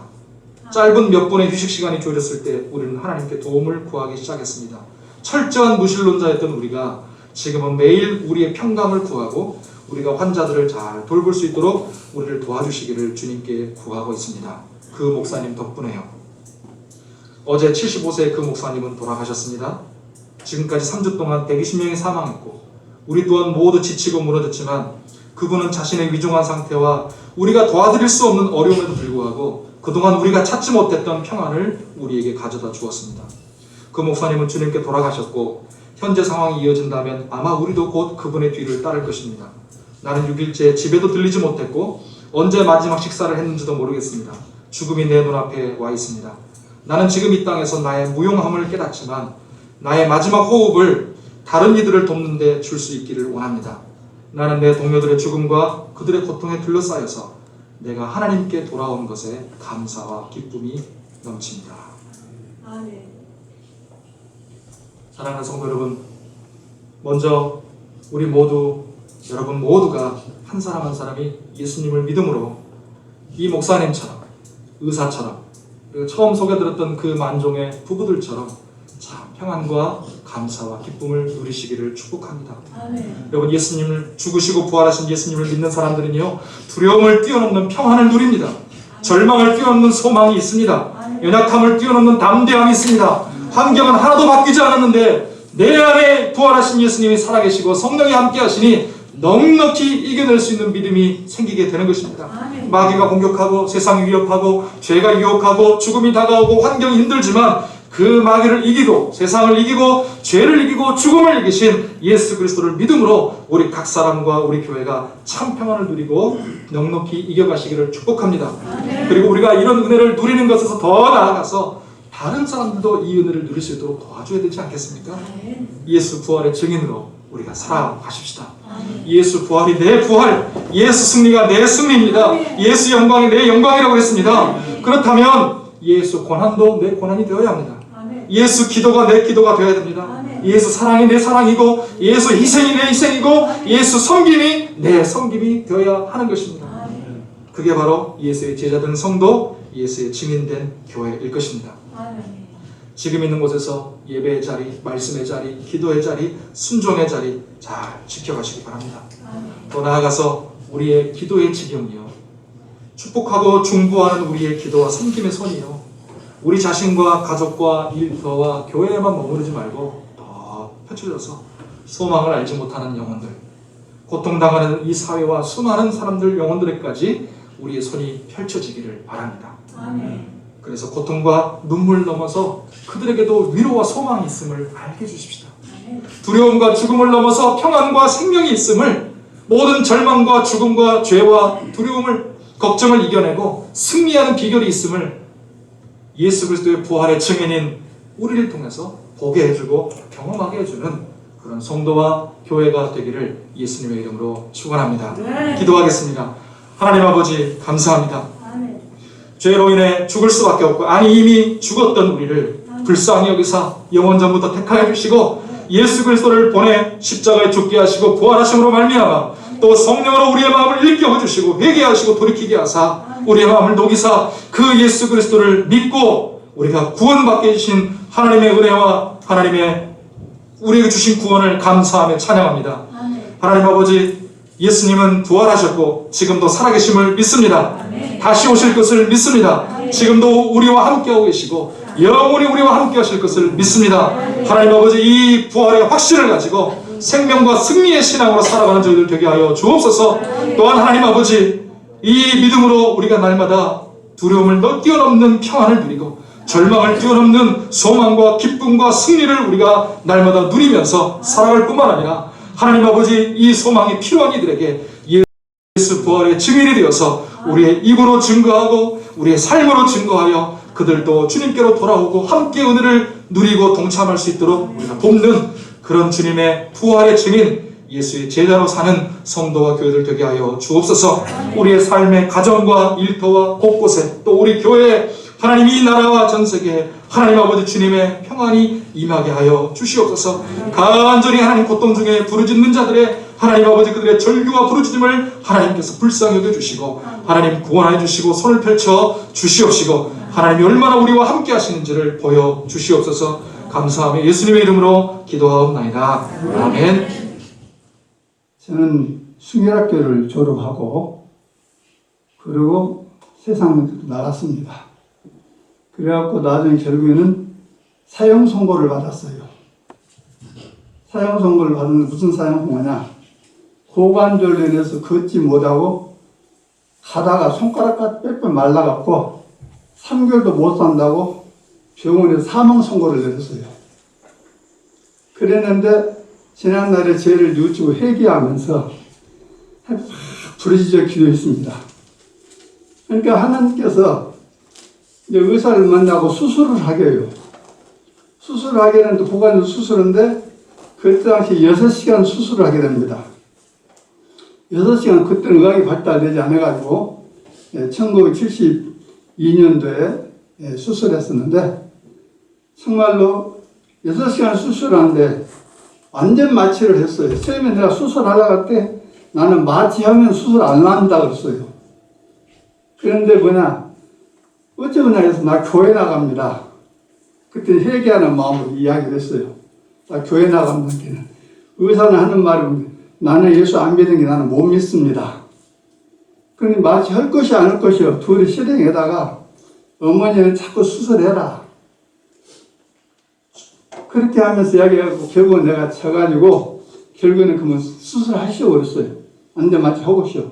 짧은 몇 분의 휴식 시간이 주어졌을 때 우리는 하나님께 도움을 구하기 시작했습니다. 철저한 무신론자였던 우리가 지금은 매일 우리의 평강을 구하고 우리가 환자들을 잘 돌볼 수 있도록 우리를 도와주시기를 주님께 구하고 있습니다. 그 목사님 덕분에요. 어제 75세의 그 목사님은 돌아가셨습니다. 지금까지 3주 동안 120명이 사망했고 우리 또한 모두 지치고 무너졌지만 그분은 자신의 위중한 상태와 우리가 도와드릴 수 없는 어려움에도 불구하고 그동안 우리가 찾지 못했던 평안을 우리에게 가져다 주었습니다. 그 목사님은 주님께 돌아가셨고 현재 상황이 이어진다면 아마 우리도 곧 그분의 뒤를 따를 것입니다. 나는 6일째 집에도 들리지 못했고 언제 마지막 식사를 했는지도 모르겠습니다. 죽음이 내 눈앞에 와 있습니다. 나는 지금 이 땅에서 나의 무용함을 깨닫지만 나의 마지막 호흡을 다른 이들을 돕는 데 줄 수 있기를 원합니다. 나는 내 동료들의 죽음과 그들의 고통에 둘러싸여서 내가 하나님께 돌아온 것에 감사와 기쁨이 넘칩니다. 아멘. 사랑하는 성도 여러분, 먼저 우리 모두, 여러분 모두가 한 사람 한 사람이 예수님을 믿음으로 이 목사님처럼, 의사처럼, 그리고 처음 소개드렸던 그 만종의 부부들처럼 참 평안과 감사와 기쁨을 누리시기를 축복합니다. 아멘. 여러분, 예수님을 죽으시고 부활하신 예수님을 믿는 사람들은요, 두려움을 뛰어넘는 평안을 누립니다. 절망을 뛰어넘는 소망이 있습니다. 연약함을 뛰어넘는 담대함이 있습니다. 환경은 하나도 바뀌지 않았는데 내 안에 부활하신 예수님이 살아계시고 성령이 함께 하시니 넉넉히 이겨낼 수 있는 믿음이 생기게 되는 것입니다. 마귀가 공격하고 세상이 위협하고 죄가 유혹하고 죽음이 다가오고 환경이 힘들지만 그 마귀를 이기고 세상을 이기고 죄를 이기고 죽음을 이기신 예수 그리스도를 믿음으로 우리 각 사람과 우리 교회가 참 평안을 누리고 넉넉히 이겨가시기를 축복합니다. 그리고 우리가 이런 은혜를 누리는 것에서 더 나아가서 다른 사람들도 이 은혜를 누릴 수 있도록 도와줘야 되지 않겠습니까? 예수 부활의 증인으로 우리가 살아가십시다. 예수 부활이 내 부활, 예수 승리가 내 승리입니다. 예수 영광이 내 영광이라고 했습니다. 그렇다면 예수 고난도 내 고난이 되어야 합니다. 예수 기도가 내 기도가 되어야 됩니다. 예수 사랑이 내 사랑이고 예수 희생이 내 희생이고 예수 섬김이 내 섬김이 되어야 하는 것입니다. 그게 바로 예수의 제자된 성도, 예수의 증인된 교회일 것입니다. 지금 있는 곳에서 예배의 자리, 말씀의 자리, 기도의 자리, 순종의 자리 잘 지켜가시기 바랍니다. 더 나아가서 우리의 기도의 지경이요, 축복하고 중보하는 우리의 기도와 섬김의 손이요, 우리 자신과 가족과 일터와 교회에만 머무르지 말고 더 펼쳐져서 소망을 알지 못하는 영혼들, 고통당하는 이 사회와 수많은 사람들 영혼들에까지 우리의 손이 펼쳐지기를 바랍니다. 그래서 고통과 눈물 넘어서 그들에게도 위로와 소망이 있음을 알게 해주십시다. 두려움과 죽음을 넘어서 평안과 생명이 있음을, 모든 절망과 죽음과 죄와 두려움을, 걱정을 이겨내고 승리하는 비결이 있음을 예수 그리스도의 부활의 증인인 우리를 통해서 보게 해주고 경험하게 해주는 그런 성도와 교회가 되기를 예수님의 이름으로 축원합니다. 기도하겠습니다. 하나님 아버지, 감사합니다. 죄로 인해 죽을 수밖에 없고, 아니 이미 죽었던 우리를 불쌍히 여기사 영원 전부터 택하여 주시고 예수 그리스도를 보내 십자가에 죽게 하시고 부활하심으로 말미암아 또 성령으로 우리의 마음을 일깨워 주시고 회개하시고 돌이키게 하사 우리의 마음을 녹이사 그 예수 그리스도를 믿고 우리가 구원받게 해주신 하나님의 은혜와 하나님의 우리에게 주신 구원을 감사하며 찬양합니다. 하나님 아버지, 예수님은 부활하셨고 지금도 살아계심을 믿습니다. 다시 오실 것을 믿습니다. 지금도 우리와 함께하고 계시고 영원히 우리와 함께 하실 것을 믿습니다. 하나님 아버지, 이 부활의 확신을 가지고 생명과 승리의 신앙으로 살아가는 저희들 되게 하여 주옵소서. 또한 하나님 아버지, 이 믿음으로 우리가 날마다 두려움을 뛰어넘는 평안을 누리고 절망을 뛰어넘는 소망과 기쁨과 승리를 우리가 날마다 누리면서 살아갈 뿐만 아니라 하나님 아버지, 이 소망이 필요한 이들에게 예수 부활의 증인이 되어서 우리의 입으로 증거하고 우리의 삶으로 증거하여 그들도 주님께로 돌아오고 함께 은혜를 누리고 동참할 수 있도록 우리가 돕는 그런 주님의 부활의 증인, 예수의 제자로 사는 성도와 교회들 되게 하여 주옵소서. 우리의 삶의 가정과 일터와 곳곳에 또 우리 교회에 하나님 이 나라와 전 세계에 하나님 아버지 주님의 평안이 임하게 하여 주시옵소서. 간절히 하나님 고통 중에 부르짖는 자들의 하나님 아버지 그들의 절규와 부르짖음을 하나님께서 불쌍히 여겨주시고 하나님 구원하여 주시고 손을 펼쳐 주시옵시고 하나님이 얼마나 우리와 함께 하시는지를 보여주시옵소서. 감사하며 예수님의 이름으로 기도하옵나이다. 아멘. 저는 숭일학교를 졸업하고 그리고 세상으로 나갔습니다. 그래갖고 나중에 결국에는 사형 선고를 받았어요. 사형 선고를 받는 무슨 사형 선고냐? 고관절로 인해서 걷지 못하고 가다가 손가락까지 빽빽 말라갖고 3개월도 못 산다고 병원에 사망 선고를 내렸어요. 그랬는데 지난날에 죄를 뉘우치고 회개하면서 부르짖어 기도했습니다. 그러니까 하나님께서 이제 의사를 만나고 수술을 하게 해요. 수술을 하게 되는데 보관 수술인데 그때 당시 6시간 수술을 하게 됩니다. 6시간 그때는 의학이 발달되지 않아가지고 1972년도에 수술했었는데 정말로 6시간 수술하는데 완전 마취를 했어요. 처음에 내가 수술하려고 할 때 나는 마취하면 수술 안 한다 그랬어요. 그런데 어쩌구나 해서 나 교회 나갑니다. 그때 회개하는 마음으로 이야기를 했어요. 나 교회 나간다는 게는 의사는 하는 말은 나는 예수 안 믿는 게 나는 못 믿습니다. 그런데 마치 할 것이 안 할 것이요. 둘이 실행에다가 어머니는 자꾸 수술해라. 그렇게 하면서 이야기하고 결국은 내가 쳐가지고 결국에는 그러면 수술하시오 그랬어요. 완전 마취 하고 싶어.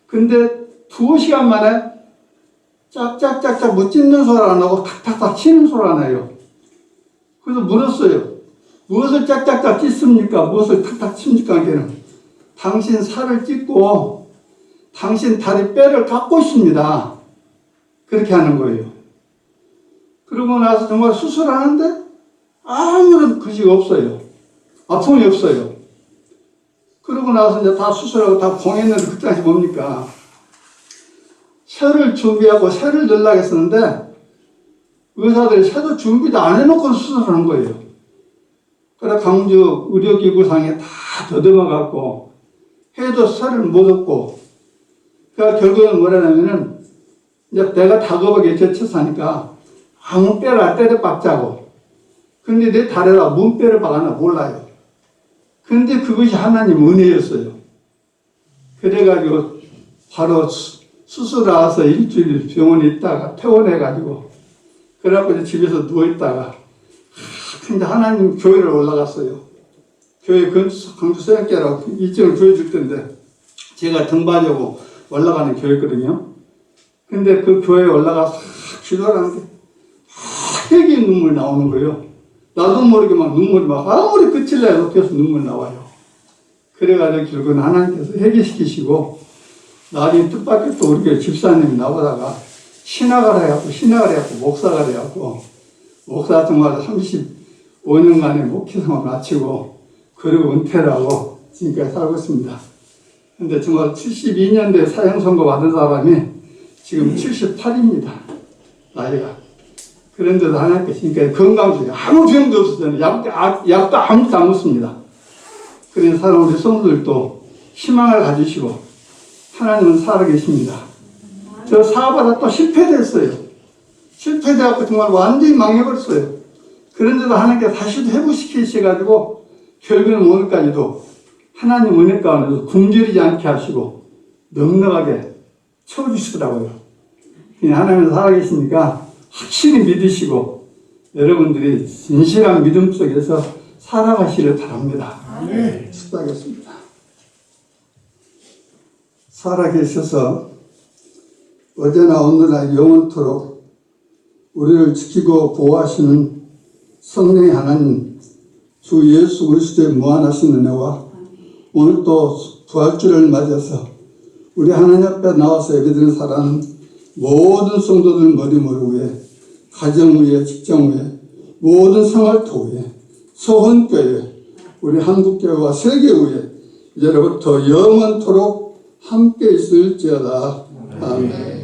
근데 2시간 만에 짝짝짝짝 못 찢는 소리 안 나고 탁탁탁 치는 소리가 나요. 그래서 물었어요. 무엇을 짝짝짝 찢습니까? 무엇을 탁탁 칩니까? 걔는 당신 살을 찢고 당신 다리 뼈를 깎고 있습니다. 그렇게 하는 거예요. 그러고 나서 정말 수술하는데 아무런 것이 없어요. 아픔이 없어요. 그러고 나서 이제 다 수술하고 다 봉했는데 그때 당시 뭡니까? 쇠를 준비하고 쇠를 넣으려고 했었는데 의사들이 쇠도 준비도 안 해놓고 수술하는 거예요. 그래 강주 의료기구상에 다 더듬어갖고 해도 쇠를 못 얻고 그러니까 결국은 뭐라냐면은 이제 내가 다급하게 제쳐서 하니까 아무 뼈를 때려 박자고 근데 내 다리에다 문뼈를 박았나 몰라요. 근데 그것이 하나님 은혜였어요. 그래가지고 바로 수술 와서 일주일 병원에 있다가 퇴원해가지고 그래갖고 이제 집에서 누워있다가 근데 하나님 교회를 올라갔어요. 교회 강주 서영교라고 일정을 구해줄 텐데 제가 등반하고 올라가는 교회거든요. 근데 그 교회에 올라가서 기도를 하는데 회개 눈물 나오는 거예요. 나도 모르게 막 눈물이 막 아무리 그칠래야 높여서 눈물 나와요. 그래가지고 결국은 하나님께서 회개시키시고 나중에 뜻밖의 또 우리 교회 집사님이 나보다가 신학을 해갖고 목사가 돼갖고 목사 정말 35년간의 목회생활을 마치고 그리고 은퇴를 하고 지금까지 살고 있습니다. 근데 정말 72년도에 사형 선고 받은 사람이 지금 78입니다. 나이가. 그런데도 하나님께서 지금까지 건강주의 아무 병도 없었잖아요. 약도 아무것도 안 먹습니다. 그래서 사람 우리 성도들도 희망을 가지시고 하나님은 살아계십니다. 저 사업하다 또 실패됐어요. 실패돼갖고 정말 완전히 망해버렸어요. 그런데도 하나님께서 다시 회복시키셔가지고 결국은 오늘까지도 하나님 은혜 가운데서 굶주리지 않게 하시고 넉넉하게 채워주시더라고요. 그냥 하나님 살아계시니까 확실히 믿으시고 여러분들이 진실한 믿음 속에서 살아가시길 바랍니다. 네. 축복하겠습니다. 살아계셔서 어제나 오늘나 영원토록 우리를 지키고 보호하시는 성령의 하나님 주 예수 그리스도의 무한하신 은혜와 오늘 또 부활주를 맞아서 우리 하나님 앞에 나와서 예배드리는 사랑하는 모든 성도들 머리머리 위에 가정 위에 직장 위에 모든 생활터 위에 서헌교회 우리 한국교회와 세계교회 이제로부터 영원토록 함께 있을지어다. 아멘.